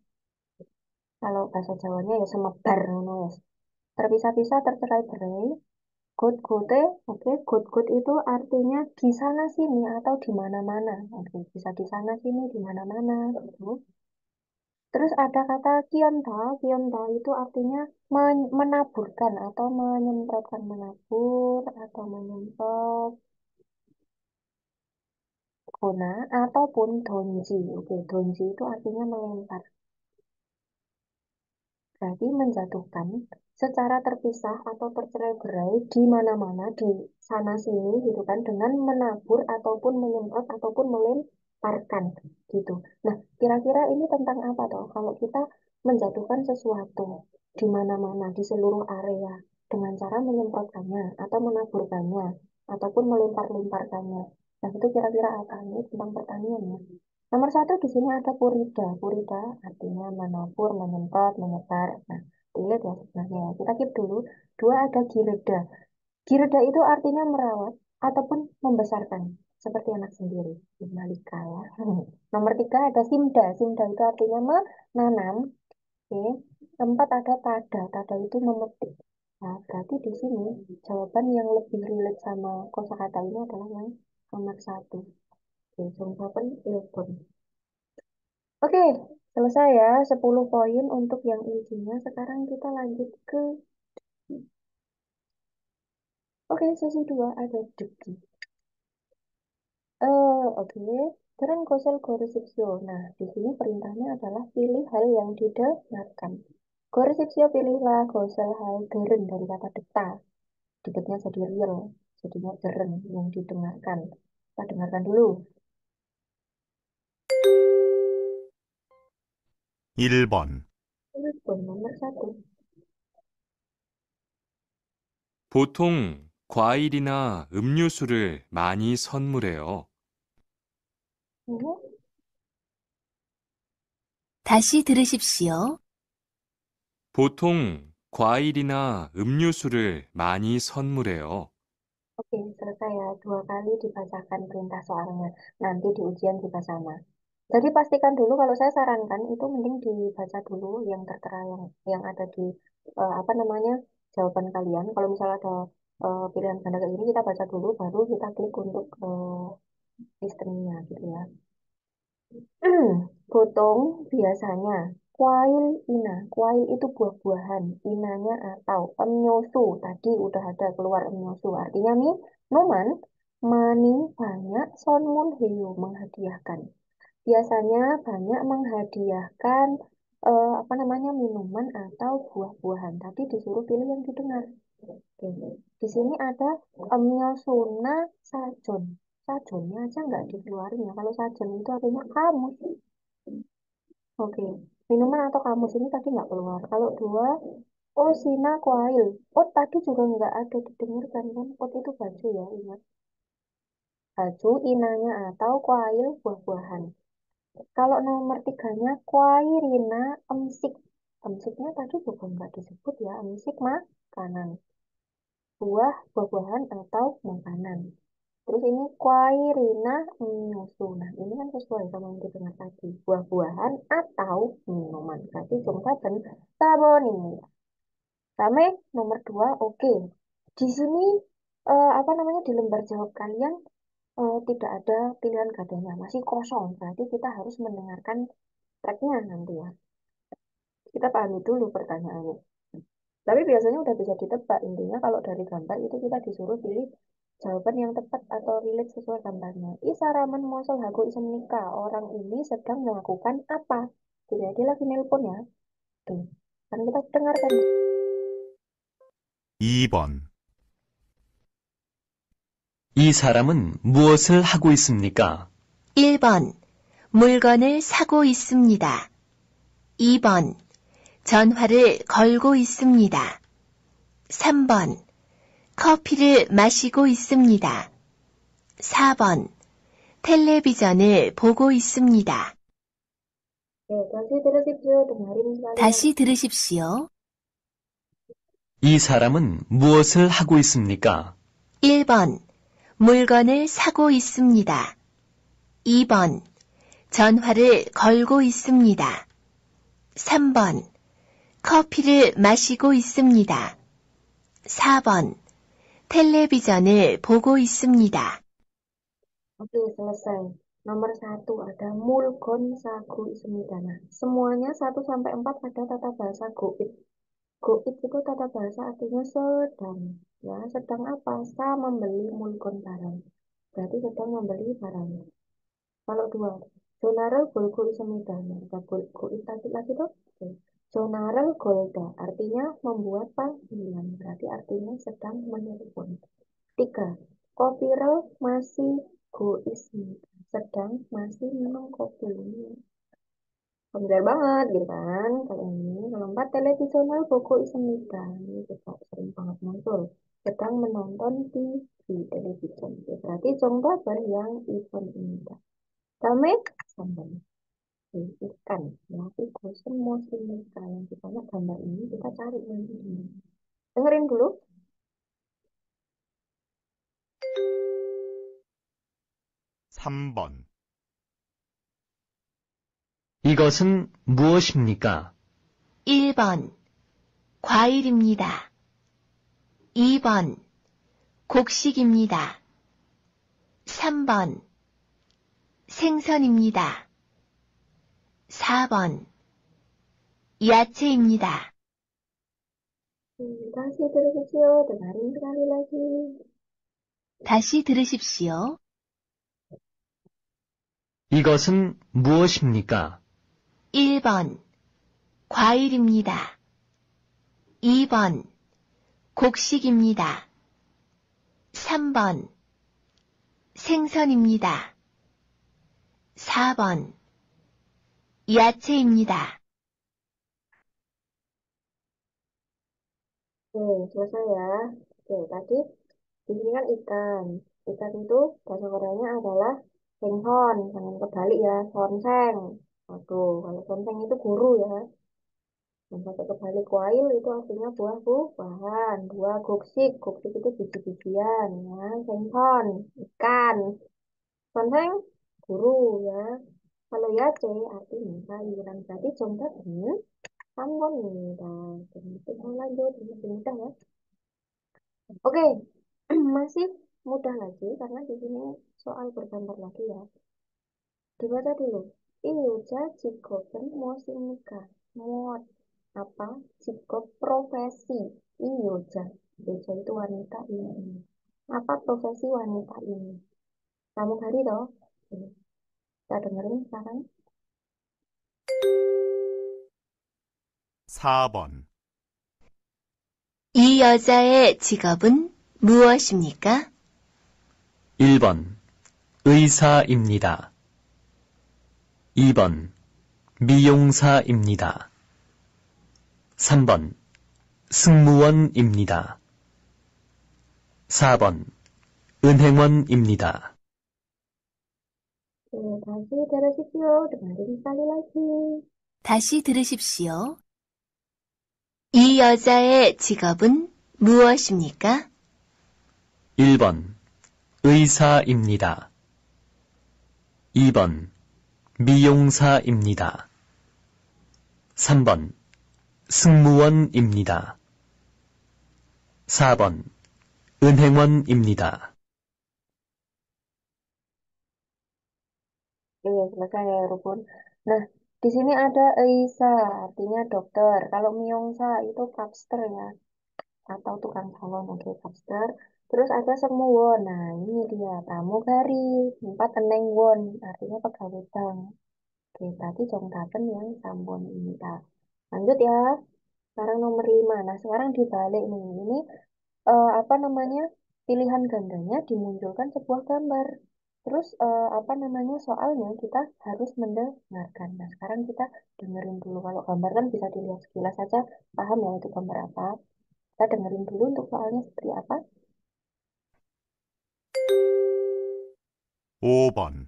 Kalau bahasa Jawanya ya semebar, ngono ya. Terpisah-pisah, tercerai berai. Good good oke, good good itu artinya di sana sini atau di mana-mana. Oke, bisa di sana sini, di mana-mana gitu. Terus ada kata kionta itu artinya menaburkan atau menyemprotkan, menabur atau menyemprot guna ataupun donji. Oke, donji itu artinya melempar. Berarti menjatuhkan secara terpisah atau tercerai-berai di mana-mana, di sana-sini gitu kan, dengan menabur ataupun menyemprot ataupun melemparkan gitu. Nah, kira-kira ini tentang apa toh? Kalau kita menjatuhkan sesuatu di mana-mana, di seluruh area, dengan cara menyemprotkannya atau menaburkannya ataupun melempar-lemparkannya. Nah, itu kira-kira apa? Ini tentang pertanian ya. Nomor satu di sini ada purida. Purida artinya menabur, menyemprot, menyebar. Nah, dilihat ya sebenarnya. Kita keep dulu. Dua ada gireda. Gireda itu artinya merawat ataupun membesarkan. Seperti anak sendiri. Malika ya. Nomor tiga ada simda. Simda itu artinya menanam. Oke. Keempat ada tada. Tada itu memetik. Nah, berarti di sini jawaban yang lebih relate sama kosakata ini adalah yang nomor satu. Oke, jawaban telepon. Oke, selesai ya. 10 poin untuk yang intinya. Sekarang kita lanjut ke... Oke, sesi 2 ada Deki. Oke. Keren kosel goresipsio. Nah, di sini perintahnya adalah pilih hal yang didengarkan. Goresipsio pilihlah kosel hal geren dari kata deta. Dikitnya jadi real, jadinya geren yang didengarkan. Kita dengarkan dulu. 1번. Telepon nomor satu. 보통 과일이나 음료수를 많이 선물해요. Mhm. 다시 들으십시오. 보통 과일이나 음료수를 많이 선물해요. Oke, selesai ya. 2 kali dibacakan perintah soalnya. Nanti di ujian juga sama. Jadi pastikan dulu kalau saya sarankan itu mending dibaca dulu yang tertera yang ada di apa namanya jawaban kalian. Kalau misalnya ada pilihan ganda kayak gini kita baca dulu baru kita klik untuk sistemnya gitu ya. Potong biasanya kuail ina. Kuail itu buah-buahan. Inanya atau emnyosu. Tadi udah ada keluar emnyosu. Artinya minuman. Mani banyak. Sonmun heyo menghadiahkan. Biasanya banyak menghadiahkan apa namanya minuman atau buah-buahan. Tadi disuruh pilih yang didengar. Oke. Di sini ada emnyosuna sajon. Sajonnya aja nggak dikeluarin ya. Kalau sajon itu artinya kamus. Oke, minuman atau kamus ini tadi nggak keluar. Kalau dua, Osina Kuail. Ot tadi juga nggak ada didengarkan kan? Ot itu baju ya, ingat. Baju inanya atau kuail buah-buahan. Kalau nomor tiganya kuairina emsik. Emsiknya tadi juga nggak disebut ya. Emsik makanan. Buah-buahan atau makanan. Terus ini kuairina nyusu. Nah, ini kan sesuai sama yang didengar tadi. Buah-buahan atau minuman. Berarti jumlah dan sabun ini. Sampai nomor 2, oke. Di sini apa namanya di lembar jawab kalian tidak ada pilihan gadanya, masih kosong. Berarti kita harus mendengarkan tracknya nanti ya. Kita pahami dulu pertanyaannya. Tapi biasanya udah bisa ditebak. Intinya kalau dari gambar itu kita disuruh pilih jawaban yang tepat atau relate sesuai gambarnya. Isaraman mosel hago isem nikah. Orang ini sedang melakukan apa? Jadi dia lagi nelpon ya. Tuh. Kan kita dengarkan. 2번. 이 사람은 무엇을 하고 있습니까? 1번. 물건을 사고 있습니다. 2번. 전화를 걸고 있습니다. 3번. 커피를 마시고 있습니다. 4번. 텔레비전을 보고 있습니다. Oke, kasih terusipsio, dengerin sekalian. 다시 들으십시오. 이 사람은 무엇을 하고 있습니까? 1번. 물건을 사고 있습니다. 2번. 전화를 걸고 있습니다. 3번. 커피를 마시고 있습니다. 4번. 텔레비전을 보고 있습니다. Oke, selesai. Nomor 1 ada mulgon sagu ismidana. Semuanya 1 sampai 4 ada tata bahasa goib. Goib itu tata bahasa artinya sedang. Ya, sedang apa? Sa membeli mulgon barang. Berarti sedang membeli barang. Kalau 2, Jonaral golgo ismidana. Ada goib tadi lagi tuh. Oke. Jonaral golda artinya membuat panggilan. Berarti artinya sedang menelpon. 3, Kopirel masih goismi. Sedang masih minum kopi. Familiar banget gitu kan. Kalau ini, kalau 4, televisional Boko Ismida. Ini juga sering banget muncul. Sedang menonton TV televisi. Ya, berarti Jongbabar yang event ini. Kami sambal ikan. Ya, itu semua ikan yang kita lihat gambar ini kita cari nanti. Dengerin dulu. 3번. 이것은 무엇입니까? 1번. 과일입니다. 2번 곡식입니다. 3번 생선입니다. 4번 야채입니다. 다시 들으십시오. dengerin sekali lagi. 다시 들으십시오. 이것은 무엇입니까? 1번 과일입니다. 2번 곡식입니다. 3번 생선입니다. 4번 야채입니다. Selesai ya. Tadi di sini kan ikan. Ikan itu bahasa Koreanya adalah senghon. Jangan kebalik ya, sonseng. Aduh, kalau sonseng itu guru ya. Dan pakai kebalik kuail itu artinya buah-buahan. Dua goksik. Goksik itu biji-bijian ya. Senghon, ikan. Sonseng, guru ya. Kalau yace artinya sayuran. Berarti contohnya sambon입니다. kita lanjut, lebih mudah ya. Oke, masih mudah lagi karena di sini soal bergambar lagi ya. Dibaca dulu. Iuja 직업은 무엇입니까? 무엇 apa? 직업 profesi. Iuja. Iuja itu wanita ini. Apa profesi wanita ini? Kamu hari toh? Oke, kita dengerin sekarang. 4번, 이 여자의 직업은 무엇입니까? 1번 의사입니다. 2번 미용사입니다. 3번 승무원입니다. 4번 은행원입니다. Dashi terusipyo, dengerin sekali lagi. 다시 들으십시오. 이 여자의 직업은 무엇입니까? 1번 의사입니다. 2번 미용사입니다. 3번 승무원입니다. 4번 은행원입니다. Selesai ya, Rukun. Nah, di sini ada Eisa, artinya dokter. Kalau Myongsa itu kapster ya, atau tukang salon, oke, kapster. Terus ada Semuwon, nah ini dia, pramugari. Empat Enengwon, artinya pegawai bank. Oke, tadi Jongdapen yang Sambon ini. Lanjut ya, sekarang nomor 5. Nah, sekarang dibalik nih. Ini apa namanya, pilihan gandanya dimunculkan sebuah gambar. Terus apa namanya, soalnya kita harus mendengarkan. Nah, sekarang kita dengerin dulu. Kalau gambar kan bisa dilihat sekilas saja, paham ya itu gambar apa. Kita dengerin dulu untuk soalnya seperti apa. 5번,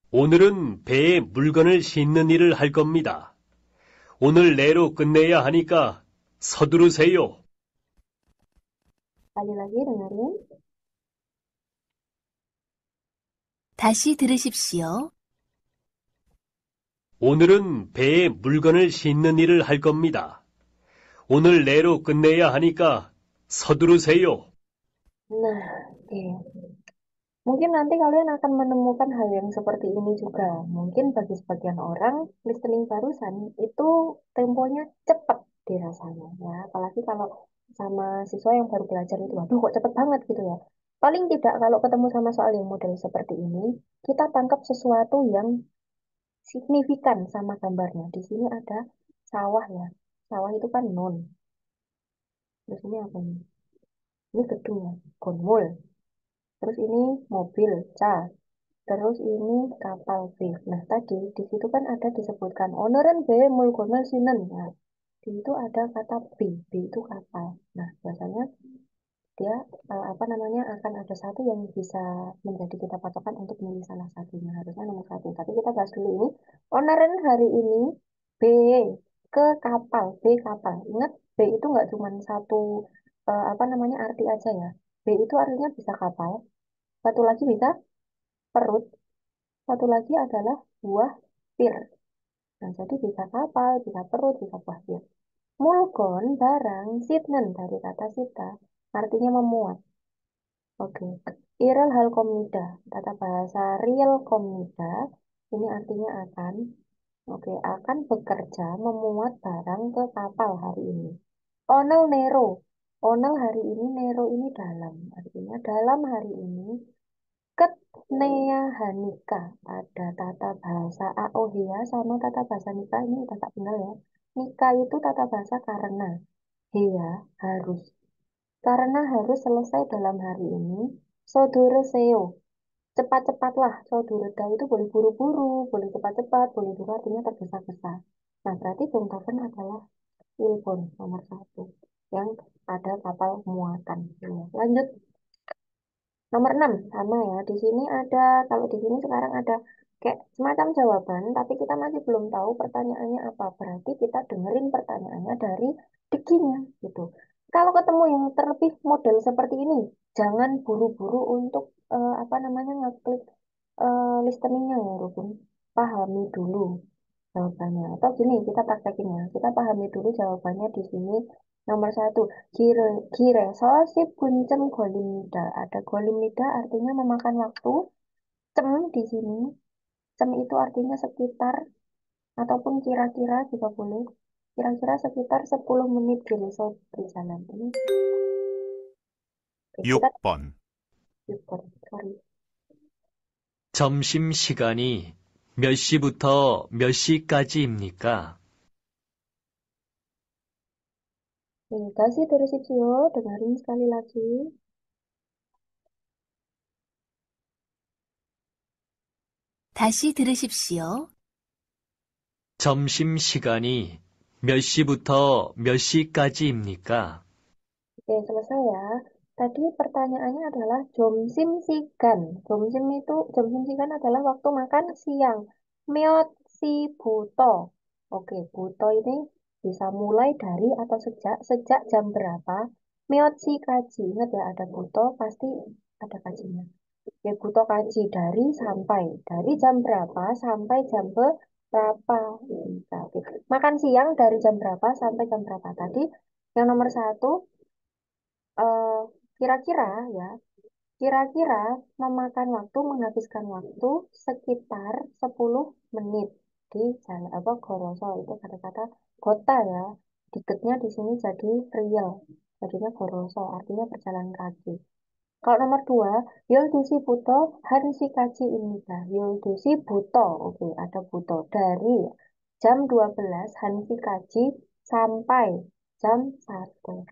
오늘은 배에 물건을 싣는 일을 할 겁니다. 오늘 내로 끝내야 하니까 서두르세요. Sekali lagi dengerin. 다시 들으십시오. 오늘은 배에 물건을 싣는 일을 할 겁니다. 오늘 내로 끝내야 하니까 서두르세요. Nah, oke. Mungkin nanti kalian akan menemukan hal yang seperti ini juga. Mungkin bagi sebagian orang, listening barusan itu temponya cepat dirasanya ya. Apalagi kalau sama siswa yang baru belajar itu, waduh kok cepet banget gitu ya. Paling tidak kalau ketemu sama soal yang model seperti ini, kita tangkap sesuatu yang signifikan sama gambarnya. Di sini ada sawah ya. Sawah itu kan non. Terus ini apa ini? Ini gedung ya, gonmul. Terus ini mobil, ca. Terus ini kapal B. Nah, tadi di situ kan ada disebutkan onoren B mulkono sinen. Nah, di situ ada kata B. B itu kapal. Nah, biasanya dia apa namanya, akan ada satu yang bisa menjadi kita patokan untuk milih salah satunya. Harusnya nomor satu. Tapi kita bahas dulu ini. Onoren hari ini B ke kapal. B kapal. Ingat, B itu nggak cuma satu apa namanya arti aja ya. B itu artinya bisa kapal. Satu lagi bisa perut. Satu lagi adalah buah pir. Nah, jadi bisa kapal, bisa perut, bisa buah pir. Mulgon barang, sitnen dari kata sita, artinya memuat. Oke. Irel hal komida, tata bahasa real komida, ini artinya akan. Oke, akan bekerja memuat barang ke kapal hari ini. Onel Nero. Onel hari ini, Nero ini dalam. Artinya dalam hari ini. Ketnea Hanika. Ada tata bahasa Aohia sama tata bahasa Nika. Ini kakak kenal ya. Nika itu tata bahasa karena. Hea harus. Karena harus selesai dalam hari ini. Sodore seo. Cepat-cepatlah. Sodoreda itu boleh buru-buru, boleh cepat-cepat, boleh juga artinya tergesa-gesa. Nah, berarti Beethoven adalah Ilbon nomor satu yang ada kapal muatan. Ya, lanjut nomor 6 sama ya. Di sini ada, kalau di sini sekarang ada kayak semacam jawaban, tapi kita masih belum tahu pertanyaannya apa. Berarti kita dengerin pertanyaannya dari dikinya gitu. Kalau ketemu yang terlebih model seperti ini, jangan buru-buru untuk apa namanya ngeklik listeningnya ya, Rukun. Pahami dulu jawabannya. Atau gini, kita praktekin ya. Kita pahami dulu jawabannya di sini. Nomor satu, kire sosip kuncem golimida. Ada golimida artinya memakan waktu. Cem di sini. Cem itu artinya sekitar ataupun kira-kira juga boleh. Kira-kira sekitar 10 menit Gilso berjalan. Ini kita 6번. sorry. 점심시간이 몇 시부터 몇 시까지입니까? Kasih terusipsio, dengerin sekali lagi. 다시 들으십시오. 점심시간이 몇 시부터 몇 시까지입니까? Oke, selesai ya. Tadi pertanyaannya adalah jomsim sigan. Jomsim sigan adalah waktu makan siang. Meot si buto. Oke, buto ini bisa mulai dari atau sejak jam berapa? Meot si kaji. Ingat ya, ada buto pasti ada kajinya. Oke, buto kaji dari sampai. Dari jam berapa sampai jam berapa? Bisa. Oke. Makan siang dari jam berapa sampai jam berapa? Tadi yang nomor satu eh, kira-kira ya, kira-kira memakan waktu, menghabiskan waktu sekitar 10 menit di jalan apa goroso itu kata-kata kota ya. Diketnya di sini jadi real, jadinya goroso, artinya berjalan kaki. Kalau nomor dua, Yoldusi Buto, Hansi Kaji Imida. Yoldusi Buto, oke, ada Buto. Dari jam 12 Hansi Kaji sampai jam 1.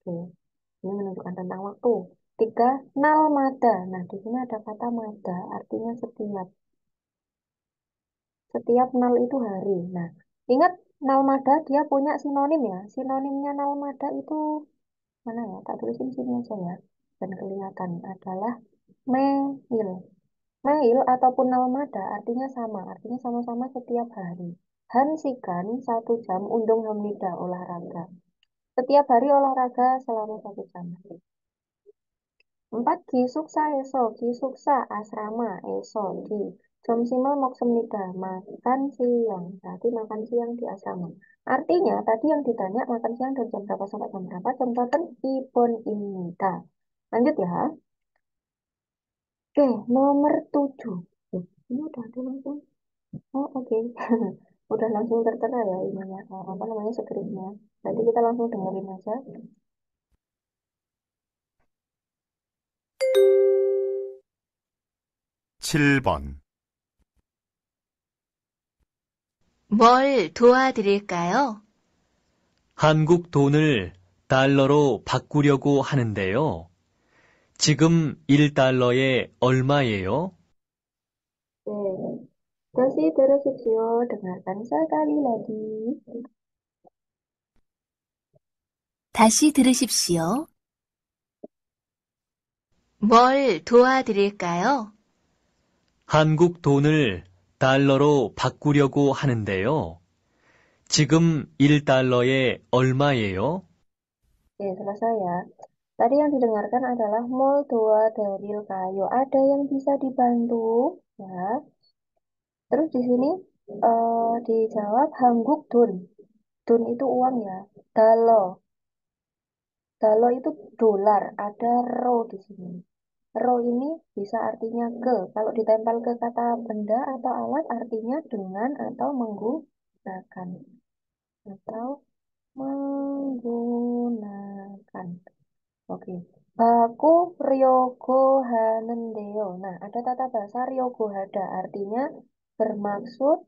Oke. Ini menunjukkan tentang waktu. Tiga, nalmada. Nah, di sini ada kata mada, artinya setiap. Setiap nal itu hari. Nah, ingat nalmada dia punya sinonim ya. Sinonimnya nalmada itu mana ya? Tak tulisin sini aja ya. Dan kelihatan adalah mail. Mail ataupun nalmada artinya sama. Artinya sama-sama setiap hari. Hansikan 1 jam undung hamnida olahraga. Setiap hari olahraga selama 1 jam. 4. Gisuksa eso, gisuksa asrama eso di Jomsimal Moksemnida, makan siang. Berarti makan siang di asrama. Artinya tadi yang ditanya makan siang dari jam berapa sampai jam berapa, jam berapa ibon imita. Lanjut ya. Oke, nomor 7. Ini udah ada langsung. Oh, oke. Udah langsung tertera ya ininya. Apa namanya skripnya. Nanti kita langsung dengerin aja. 7번. 뭘 도와드릴까요? 한국 돈을 달러로 바꾸려고 하는데요. 지금 1달러에 얼마예요? Oke. Kasih terusipsio, dengarkan sekali lagi. 다시 들으십시오. 뭘 도와드릴까요? 한국 돈을 달러로 바꾸려고 하는데요. 지금 1달러에 얼마예요? Oke, selesai ya. Tadi yang didengarkan adalah mol dua dari kayu. Ada yang bisa dibantu, ya. Terus di sini dijawab Hangguk Dun. Dun itu uang ya. Dalo. Dalo itu dolar. Ada ro di sini. Ro ini bisa artinya ke. Kalau ditempel ke kata benda atau alat artinya dengan atau menggunakan. Atau menggunakan. Oke. Baku Ryogo Hanendeo. Nah, ada tata bahasa Ryogo Hada. Artinya bermaksud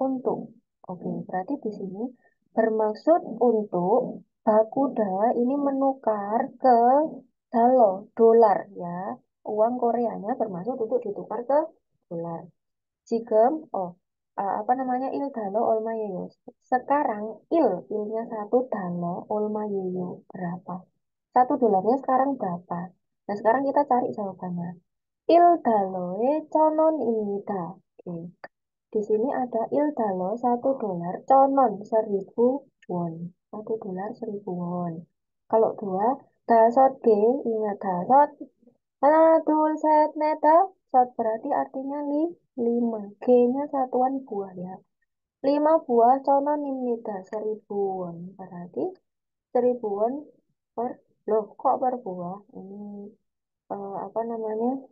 untuk. Oke, berarti di sini bermaksud untuk bakuda ini menukar ke dalo, dolar ya. Uang Koreanya bermaksud untuk ditukar ke dolar. Jigem, apa namanya il dalo olmayeyo. Sekarang ilnya satu dalo olmayeyo berapa? Satu dolarnya sekarang berapa? Nah, sekarang kita cari jawabannya. Il daloe conon imida. Oke. Di sini ada il dalo 1 dolar, conon 1.000 won. 1 dolar 1.000 won. Kalau dua, dasot G, ingat dasot. Dul, set, neta. Sot berarti artinya lima. G-nya satuan buah ya. 5 buah conon imnida 1.000 won. Berarti 1.000 won per, loh kok per buah? Ini apa namanya?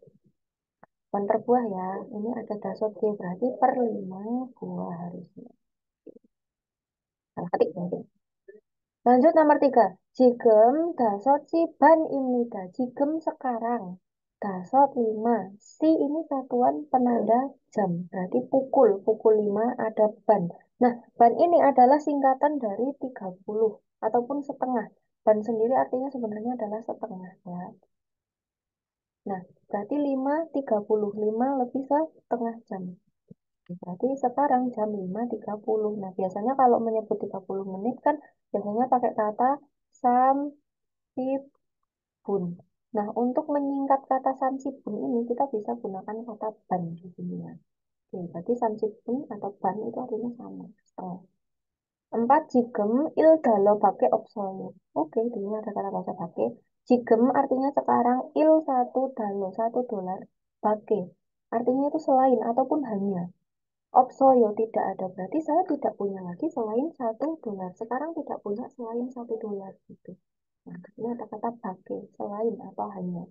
Bukan per buah ya. Ini ada dasot G berarti per 5 buah harusnya. Salah ketik berarti. Lanjut nomor 3. Jigem dasot si ban imnida. Jigem sekarang. Dasot 5. Si ini satuan penanda jam. Berarti pukul. Pukul 5 ada ban. Nah, ban ini adalah singkatan dari 30 ataupun setengah. Ban sendiri artinya sebenarnya adalah setengah ya. Nah, berarti 5.35 lebih setengah jam. Berarti sekarang jam 5.30. Nah, biasanya kalau menyebut 30 menit kan biasanya pakai kata samsibun. Nah, untuk menyingkat kata samsibun ini kita bisa gunakan kata ban di sini ya. Oke, berarti samsibun atau ban itu artinya sama, setengah. 4. Jigem il dalo pakai opsoyo. Oke, di sini ada kata bahasa pakai. Jigem artinya sekarang il 1 dalo 1 dolar pakai. Artinya itu selain ataupun hanya. Opsoyo tidak ada, berarti saya tidak punya lagi selain 1 dolar. Sekarang tidak punya selain 1 dolar gitu. Nah, ini ada kata pakai, selain atau hanya.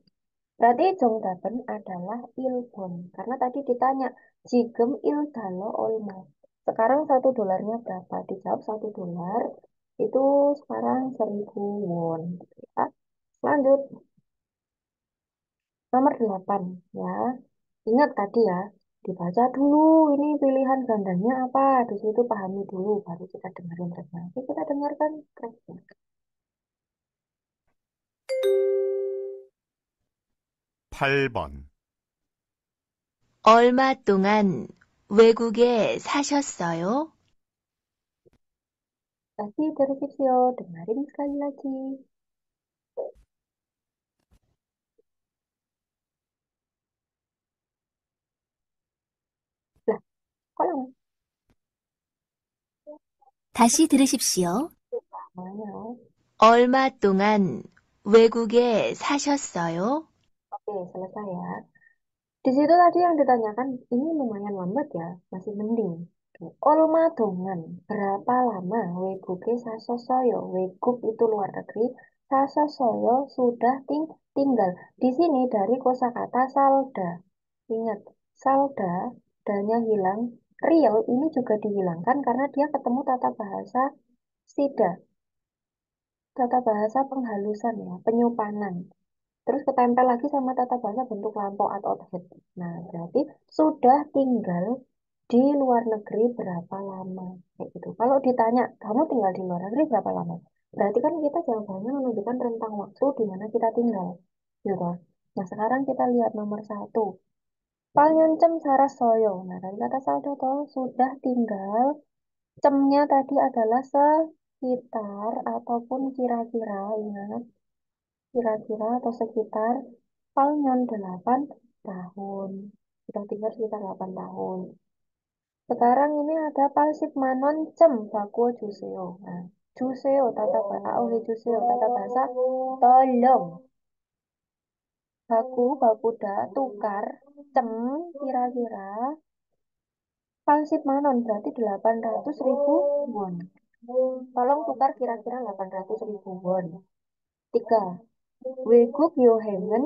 Berarti Jongdaben adalah ilbon. Karena tadi ditanya, jigem il dalo olmo. Sekarang 1 dolarnya berapa? Dijawab 1 dolar. Itu sekarang 1.000 won. Ya. Lanjut, nomor 8 ya. Ingat tadi ya, dibaca dulu ini pilihan gandanya apa. Di situ pahami dulu, baru kita dengerin tracknya. Oke, kita dengarkan tracknya. 8번. 얼마 동안 외국에 사셨어요? Kasih terusio, dengerin sekali lagi. Lah, kok lama? 다시 들으십시오. Mana? 얼마 동안 외국에 사셨어요? Oke, selesai ya. Di situ tadi yang ditanyakan, ini lumayan lambat ya, masih mending. Oke, Olma dongan, berapa lama Weguke sasosoyo? Weguk itu luar negeri, sasosoyo sudah tinggal. Di sini dari kosakata salda. Ingat, salda, danya hilang, real ini juga dihilangkan karena dia ketemu tata bahasa sida, tata bahasa penghalusan ya, penyupanan. Terus ketempel lagi sama tata bahasa bentuk lampau atau head. Nah, berarti sudah tinggal di luar negeri berapa lama? Kayak gitu. Kalau ditanya, kamu tinggal di luar negeri berapa lama? Berarti kan kita jawabannya menunjukkan rentang waktu di mana kita tinggal. Gitu. Nah, sekarang kita lihat nomor 1. Pangencem Sarasoyo. Nah, dari kata saldo toh, sudah tinggal. Cemnya tadi adalah sekitar ataupun kira-kira. Ingat, kira-kira atau sekitar palingan 8 tahun. Kita tinggal sekitar 8 tahun. Sekarang ini ada Palsip Manon Cem Bakuo Juseo. Nah, Juseo tata bahasa Aohe Juseo tata bahasa tolong. Bakuda tukar cem kira-kira Palsip manon berarti 800.000 won. Tolong tukar kira-kira 800.000 won. 3. 외국 여행은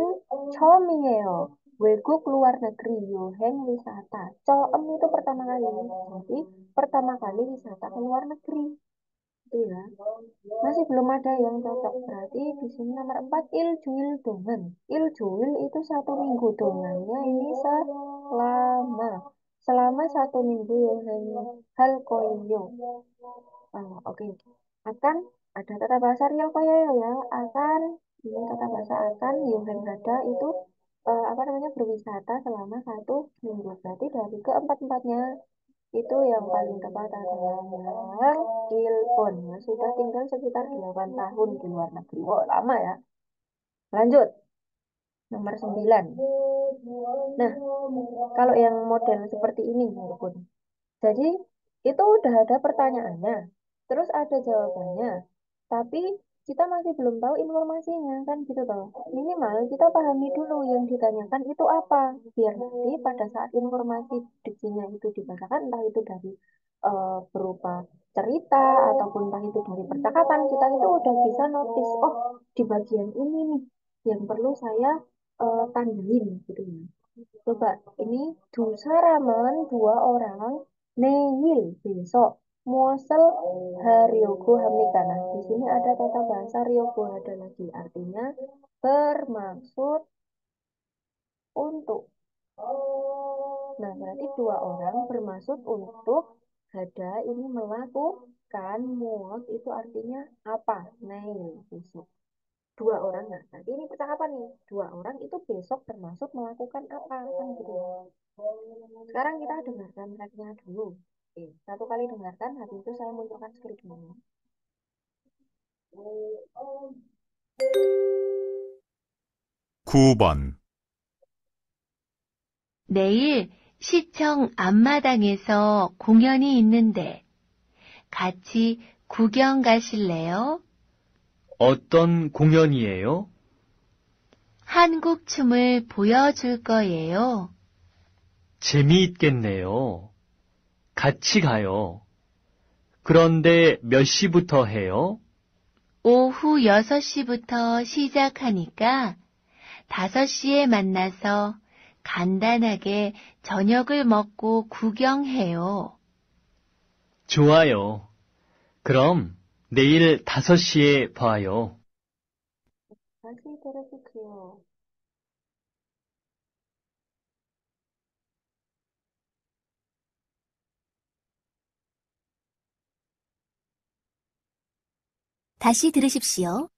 처음이에요. 외국 luar negeri 여행 wisata. Coem itu pertama kali. Jadi pertama kali wisata ke luar negeri. Itu ya. Masih belum ada yang cocok. Berarti di sini nomor 4 iljuil dongen. Iljuil itu 1 minggu dongannya ini selama. Selama 1 minggu yongeng hal koyo. Oke. Akan ada tata bahasa real koyo ya. Akan ini tata bahasa akan yongeng ada itu apa namanya berwisata selama 1 minggu. Berarti dari keempat-empatnya itu yang paling tepat adalah yang Ilpon. Ya, sudah tinggal sekitar 8 tahun di luar negeri. Oh, lama ya. Lanjut, nomor 9. Nah, kalau yang model seperti ini, walaupun. Jadi, itu udah ada pertanyaannya. Terus ada jawabannya. Tapi kita masih belum tahu informasinya, kan gitu toh. Minimal kita pahami dulu yang ditanyakan itu apa. Biar nanti pada saat informasi diksinya itu dibacakan, entah itu dari berupa cerita ataupun entah itu dari percakapan, kita itu udah bisa notice, oh di bagian ini nih yang perlu saya tandain gitu ya. Coba ini Dusaraman 2 orang Neil besok Muasal Haryogo Hamika. Nah, di sini ada tata bahasa Ryogo ada lagi. Artinya bermaksud untuk. Nah, berarti 2 orang bermaksud untuk Hada ini melakukan muas itu artinya apa? Neil besok. 2 orang nah, berarti ini percakapan nih. 2 orang itu besok bermaksud melakukan apa kan gitu. Sekarang kita dengarkan tracknya dulu. Oke, 1 kali dengarkan, habis itu saya munculkan skripnya. 9번, 내일 시청 앞마당에서 공연이 있는데 같이 구경 가실래요? 어떤 공연이에요? 한국 춤을 보여줄 거예요. 재미있겠네요. 같이 가요. 그런데 몇 시부터 해요? 오후 6시부터 시작하니까 5시에 만나서 간단하게 저녁을 먹고 구경해요. 좋아요. 그럼 내일 5시에 봐요. 다시 들어주세요. 다시 들으십시오.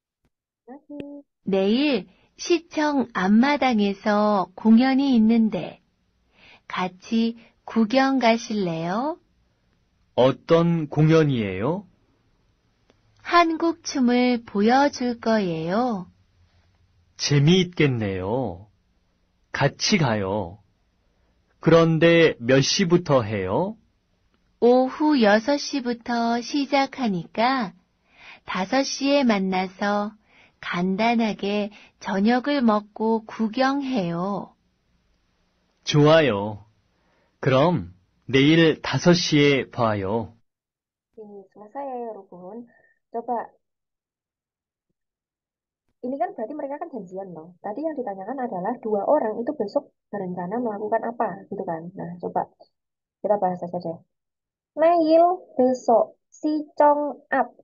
다시. 내일 시청 앞마당에서 공연이 있는데 같이 구경 가실래요? 어떤 공연이에요? 한국 춤을 보여줄 거예요. 재미있겠네요. 같이 가요. 그런데 몇 시부터 해요? 오후 6시부터 시작하니까 5시에 만나서 간단하게 저녁을 먹고 구경해요. 좋아요. 그럼 내일 5시에 봐요. Selesai ya, Rukun. Coba, ini kan berarti mereka kan janjian loh. Tadi yang ditanyakan adalah 2 orang itu besok berencana melakukan apa, gitu kan. Nah, coba kita bahas saja deh. Nail besok, si Cong up.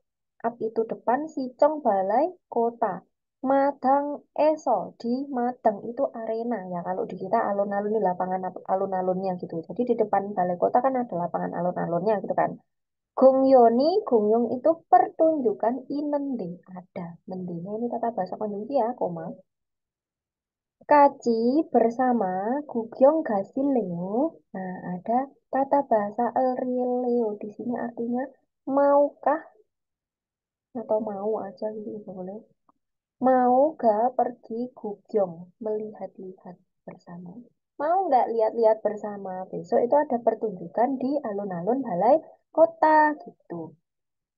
Up itu depan, si Cong balai kota. Madang eso, di Madang itu arena ya. Kalau di kita alun-alun ini lapangan alun-alunnya gitu. Jadi di depan balai kota kan ada lapangan alun-alunnya gitu kan. Gongyoni, gongyong itu pertunjukan inende ada. Mendenya ini tata bahasa konjungsi ya, koma. Kaji bersama Gugyong Gasileo. Nah, ada tata bahasa Leo di sini artinya maukah atau mau aja gitu juga boleh. Mau gak pergi Gugyong melihat-lihat bersama? Mau nggak lihat-lihat bersama? Besok itu ada pertunjukan di alun-alun balai kota gitu.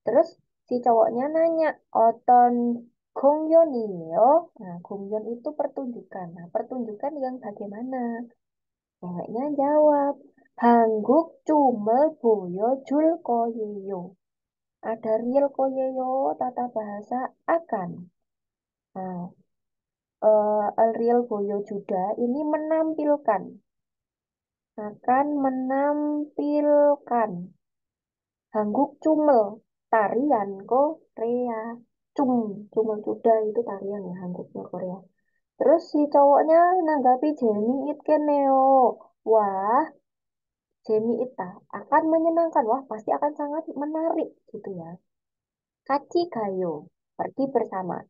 Terus si cowoknya nanya, Oton Gongyeon이에요? Nah, Gongyeon itu pertunjukan. Nah, pertunjukan yang bagaimana? Ceweknya jawab, 한국 춤을 보여줄 거예요. Ada real koyeyo, tata bahasa akan. Nah, real boyo juda ini menampilkan. Akan menampilkan. Hangguk cumel, tarian Korea. Cumel juda itu tarian ya, hangguknya Korea. Terus si cowoknya nanggapi Jenny it keneo. Wah, Jenny Ita akan menyenangkan. Wah, pasti akan sangat menarik gitu ya. Kaci gayo, pergi bersama.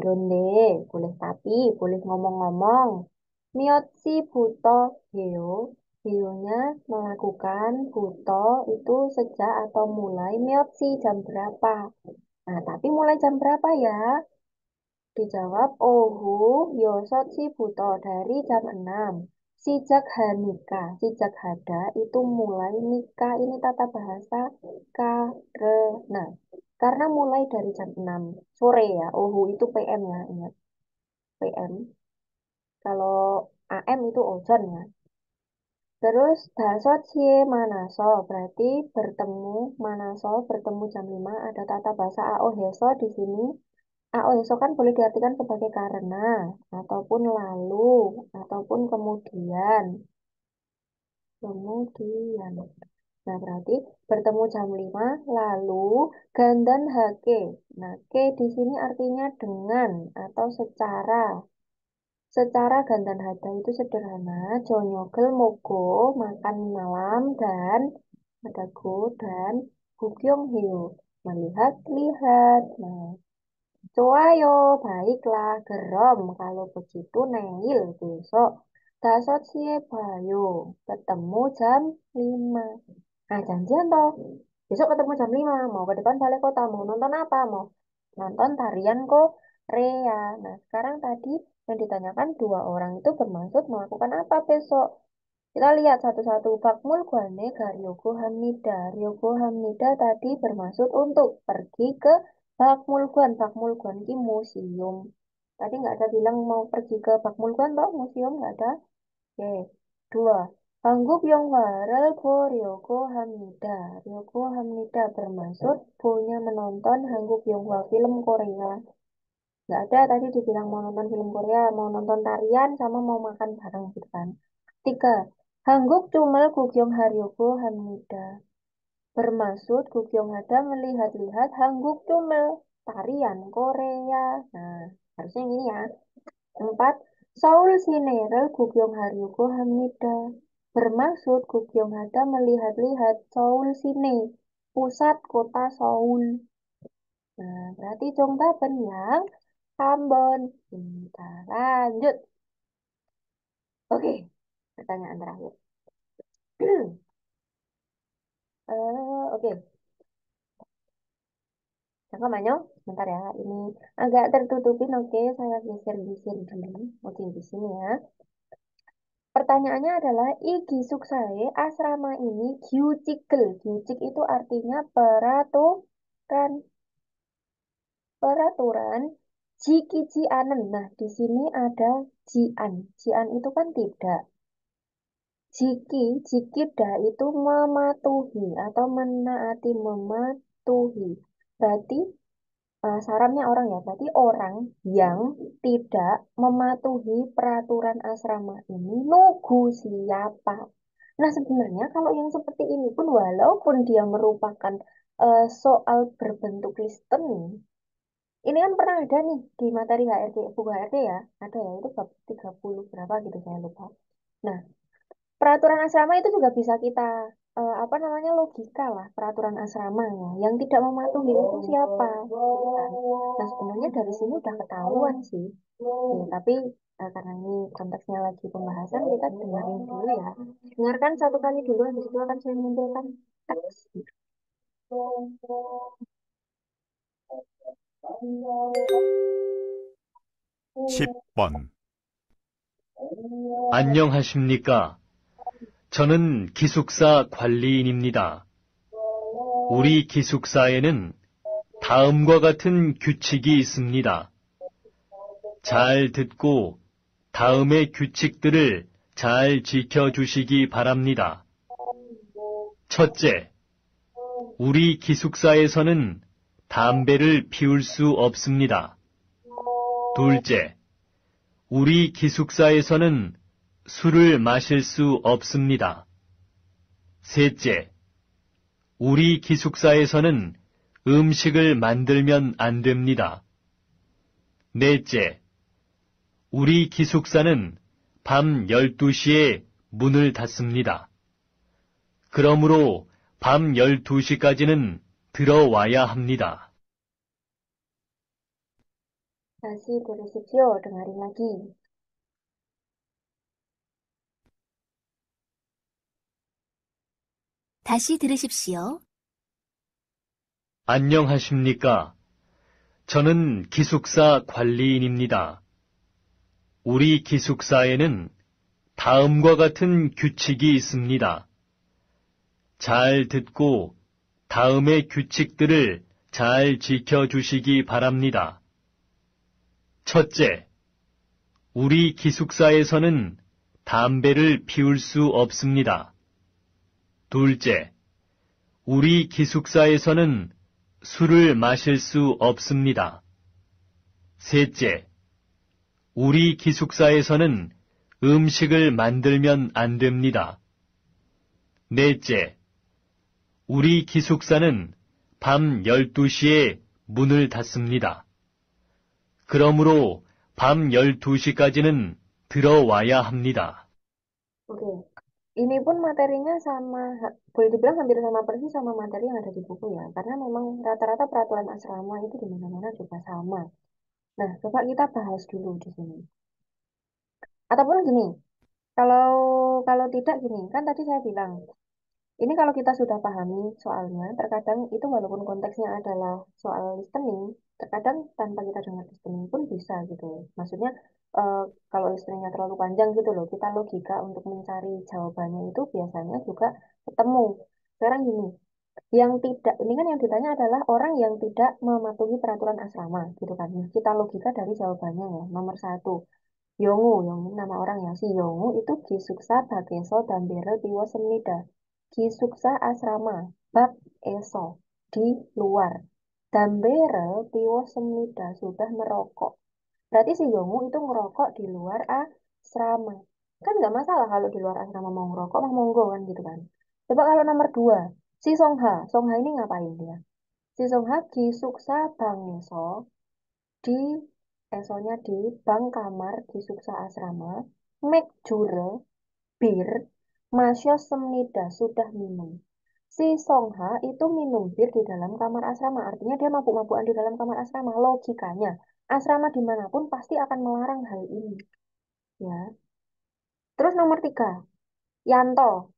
Ronde, boleh tapi, boleh ngomong-ngomong. Miotsi buto heo. Heonya melakukan buto itu sejak atau mulai miotsi jam berapa. Nah, tapi mulai jam berapa ya? Dijawab, ohu yosotsi buto dari jam 6. Sijak hanika, sijak hada itu mulai nikah. Ini tata bahasa karena. Karena mulai dari jam 6 sore ya. Ohu itu PM ya, ingat. PM. Kalau AM itu ojon ya. Terus dasot sie manaso berarti bertemu manaso bertemu jam 5 ada tata bahasa aoheso di sini. Aoheso kan boleh diartikan sebagai karena ataupun lalu ataupun kemudian. Kemudian. Nah, berarti bertemu jam 5 lalu gandan hake. Nah, ke di sini artinya dengan atau secara. Secara gandan hada itu sederhana, jonyogel mogo, makan malam, dan ada go dan bukyong heo, melihat-lihat. Nah, coayo, baiklah, gerom, kalau begitu nengil besok. Dasot sie bayo, ketemu jam 5. Nah, janjian toh. Besok ketemu jam 5, mau ke depan balai kota, mau nonton apa? Mau nonton tarian Korea. Nah, sekarang tadi yang ditanyakan dua orang itu bermaksud melakukan apa besok? Kita lihat satu-satu. Bakmul Gwane Garyogo Hamnida. Ryogo Hamnida tadi bermaksud untuk pergi ke Bakmul Gwan. Bakmul Gwan ki museum. Tadi nggak ada bilang mau pergi ke Bakmul Gwan toh, museum nggak ada. Oke. Dua. Hangguk Yongwaral Go Ryogo Hamnida. Ryogo Hamnida bermaksud punya menonton Hangguk Yonghwa film Korea. Nggak ada tadi dibilang mau nonton film Korea, mau nonton tarian, sama mau makan bareng gitu kan. Tiga, Hangguk Cumel Gugyong Haryogo Hamnida. Bermaksud Gugyong Hada melihat-lihat Hangguk Cumel, tarian Korea. Nah, harusnya yang ini ya. Empat, Seoul Sinerel Gugyong Haryogo Hamnida. Bermaksud Gugyong Hada melihat-lihat Seoul Sine, pusat kota Seoul. Nah, berarti Jongtaben yang Ambon. Kita lanjut. Oke, pertanyaan terakhir. Oke. Cakap Manyo, sebentar ya. Ini agak tertutupin. Oke, saya geser-geser dulu. Oke, di sini ya. Pertanyaannya adalah Igi Suksae asrama ini gyucikkel. Gyucik itu artinya peraturan. Peraturan jiki jianen. Nah, di sini ada jian. Jian itu kan tidak. Jikida itu mematuhi atau menaati, mematuhi. Berarti sarannya orang ya, berarti orang yang tidak mematuhi peraturan asrama ini nugu siapa. Nah, sebenarnya kalau yang seperti ini pun walaupun dia merupakan soal berbentuk Kristen, ini kan pernah ada nih di materi HRD, buku HRD ya, ada ya, itu bab 30 berapa gitu saya lupa. Nah, peraturan asrama itu juga bisa kita apa namanya logika lah peraturan asrama ya. Yang tidak mematuhi itu siapa? Gitu kan. Nah sebenarnya dari sini udah ketahuan sih. Ya, tapi karena ini konteksnya lagi pembahasan kita dengerin dulu ya. Dengarkan satu kali dulu habis itu akan saya munculkan teks. 십 번 안녕하십니까? 저는 기숙사 관리인입니다. 우리 기숙사에는 다음과 같은 규칙이 있습니다. 잘 듣고 다음의 규칙들을 잘 지켜주시기 바랍니다. 첫째, 우리 기숙사에서는 담배를 피울 수 없습니다. 둘째, 우리 기숙사에서는 술을 마실 수 없습니다. 셋째, 우리 기숙사에서는 음식을 만들면 안 됩니다. 넷째, 우리 기숙사는 밤 12시에 문을 닫습니다. 그러므로 밤 12시까지는 들어와야 합니다. Dashi terusipsio, dengerin lagi. 다시 들으십시오. 안녕하십니까? 저는 기숙사 관리인입니다. 우리 기숙사에는 다음과 같은 규칙이 있습니다. 잘 듣고 다음의 규칙들을 잘 지켜주시기 바랍니다. 첫째, 우리 기숙사에서는 담배를 피울 수 없습니다. 둘째, 우리 기숙사에서는 술을 마실 수 없습니다. 셋째, 우리 기숙사에서는 음식을 만들면 안 됩니다. 넷째, 우리 기숙사는 밤 12시에 문을 닫습니다. 그러므로 밤 12시까지는 들어와야 합니다. Oke, ini pun materinya sama, boleh dibilang hampir sama persis sama materi yang ada di buku ya, karena memang rata-rata peraturan asrama itu di mana-mana juga sama. Nah, coba kita bahas dulu di sini. Ataupun gini, kalau kalau tidak gini, kan tadi saya bilang, ini kalau kita sudah pahami soalnya, terkadang itu walaupun konteksnya adalah soal listening, terkadang tanpa kita dengar listening pun bisa gitu. Maksudnya eh, kalau listeningnya terlalu panjang gitu loh, kita logika untuk mencari jawabannya itu biasanya juga ketemu. Sekarang gini, yang tidak, ini kan yang ditanya adalah orang yang tidak mematuhi peraturan asrama gitu kan. Kita logika dari jawabannya ya. Nomor satu, Yongu nama orang ya. Si Yongu itu Gisuksa Bakeso Dambere Tiwo Semnida. Gisuksa asrama, bak eso, di luar. Dambere Tiwo Semnida sudah merokok. Berarti si Yongu itu ngerokok di luar asrama. Kan nggak masalah kalau di luar asrama mau ngerokok, mah monggo kan gitu kan. Coba kalau nomor dua, si Songha. Songha ini ngapain dia? Si Songha Gisuksa Bangeso di esonya di bang kamar di Suksa Asrama, make jure, bir, Masya Semnida sudah minum. Si Songha itu minum bir di dalam kamar asrama, artinya dia mabuk-mabukan di dalam kamar asrama. Logikanya, asrama dimanapun pasti akan melarang hal ini. Ya. Terus nomor tiga, Yanto.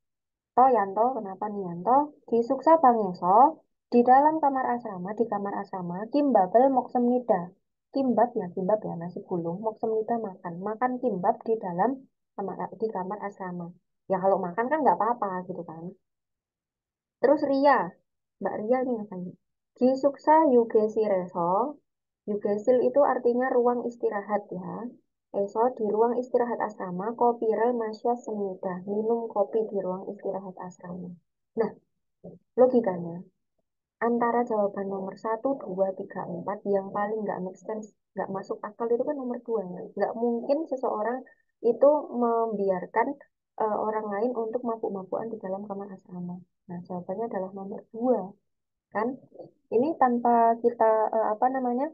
Yanto, kenapa nih Yanto? Di Suksa Bangeso, di dalam kamar asrama, di kamar asrama, Kimbabel Moksemnida. Kimbab ya, nasi gulung. Moksemnida makan. Makan kimbab di kamar asrama. Ya kalau makan kan nggak apa-apa gitu kan. Terus Ria, Mbak Ria ini ngapain? Di Suksa Yugesireso, Yugesil itu artinya ruang istirahat ya. Eso di ruang istirahat asrama, kopirel masya semida, minum kopi di ruang istirahat asrama. Nah, logikanya, antara jawaban nomor satu, 2, 3, 4, yang paling nggak make sense, nggak masuk akal itu kan nomor 2. Ya. Nggak mungkin seseorang itu membiarkan orang lain untuk mabuk-mabukan di dalam kamar asrama. Nah, jawabannya adalah nomor 2. Kan? Ini tanpa kita, apa namanya,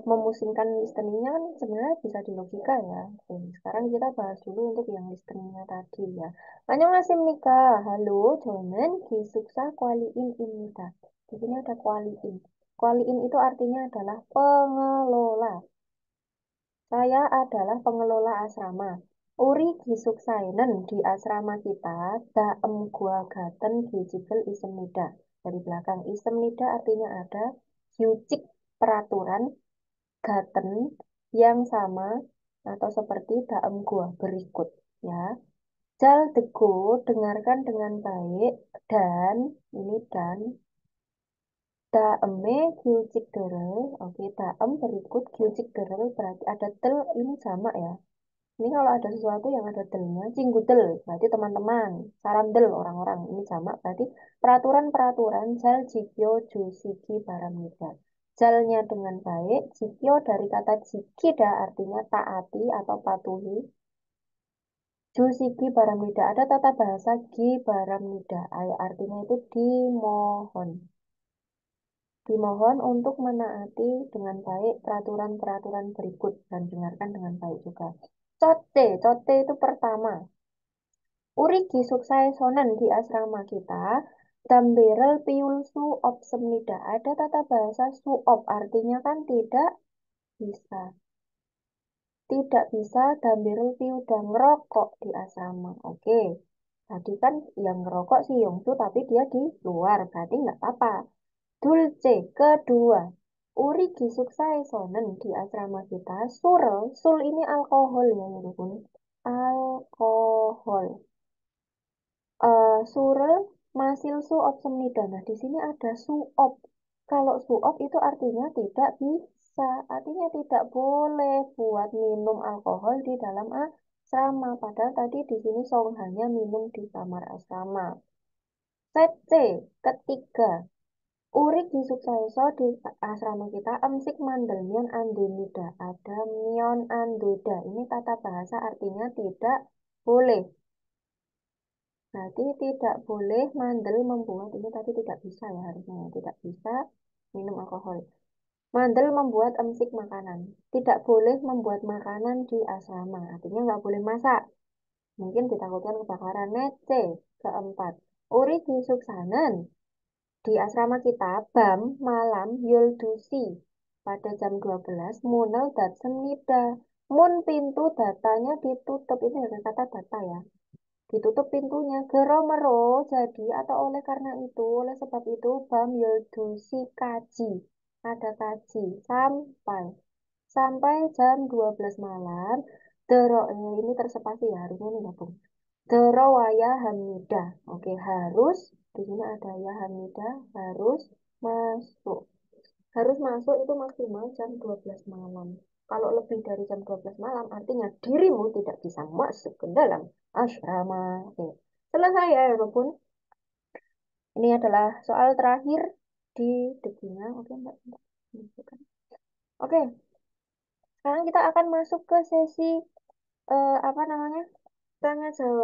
memusingkan listeningnya kan sebenarnya bisa dilogika ya. Oke, sekarang kita bahas dulu untuk yang listeningnya tadi ya. Annyeonghaseyo nikah. Halo, 저는 기숙사 관리인입니다. Di sini ada kualiin. Kualiin itu artinya adalah pengelola. Saya adalah pengelola asrama. Uri gisuksainen di asrama kita, daem gua gaten gijigel isemnida. Dari belakang isemnida artinya ada hyucik peraturan gaten yang sama atau seperti daem gua berikut ya. Jal dego, dengarkan dengan baik dan ini dan daeme gyucik derel. Oke, daem berikut gyucik derel berarti ada tel ini jamak ya. Ini kalau ada sesuatu yang ada delnya, cinggudel, berarti teman-teman. Sarandel, orang-orang. Ini jamak, berarti peraturan-peraturan jal jikyo jusiki baramida. Jalnya dengan baik, jikyo dari kata jikida artinya taati atau patuhi. Jusiki baramida, ada tata bahasa gi baramida, artinya itu dimohon. Dimohon untuk menaati dengan baik peraturan-peraturan berikut dan dengarkan dengan baik juga. Cote, cote itu pertama. Urigi suksaesonan di asrama kita, damberel piulsu op semnida. Ada tata bahasa suop, artinya kan tidak bisa. Tidak bisa damberel piu dan ngerokok di asrama. Oke, tadi kan yang ngerokok si Yongsu tapi dia di luar, berarti nggak apa-apa. Dulce, kedua. Urigi suksaesonen di asrama kita, surel, sul ini alkohol ya, teman-teman. Alkohol. Surel masil suop semnida. Nah, di sini ada suop. Kalau suop itu artinya tidak bisa, artinya tidak boleh buat minum alkohol di dalam asrama. Padahal tadi di sini Song hanya minum di kamar asrama. Set C, ketiga. Urik di Sukseso di asrama kita, emsik mandel mion andemida. Ada mion andeda. Ini tata bahasa artinya tidak boleh. Berarti tidak boleh mandel membuat, ini tadi tidak bisa ya harusnya, tidak bisa minum alkohol. Mandel membuat emsik makanan. Tidak boleh membuat makanan di asrama, artinya nggak boleh masak. Mungkin ditakutkan kebakaran. Nece, keempat. Uri di Suksanen, di asrama kita, BAM, malam, Yuldusi. Pada jam 12, Munel Datsen Nida. Mun pintu datanya ditutup, ini ada kata data ya. Ditutup pintunya gero-mero jadi atau oleh karena itu oleh sebab itu bam yuldusi kaji ada kaji sampai jam 12 malam dero ini terspasi ya harusnya ini gabung dero waya hamida oke harus di sini ada ya hamida masuk harus masuk itu maksimal jam 12 malam. Kalau lebih dari jam 12 malam, artinya dirimu tidak bisa masuk ke dalam asrama. Oke. Selesai ya, walaupun ini adalah soal terakhir di deginya. Oke, Mbak. Mbak. Oke, sekarang kita akan masuk ke sesi apa namanya? Tanya jawab.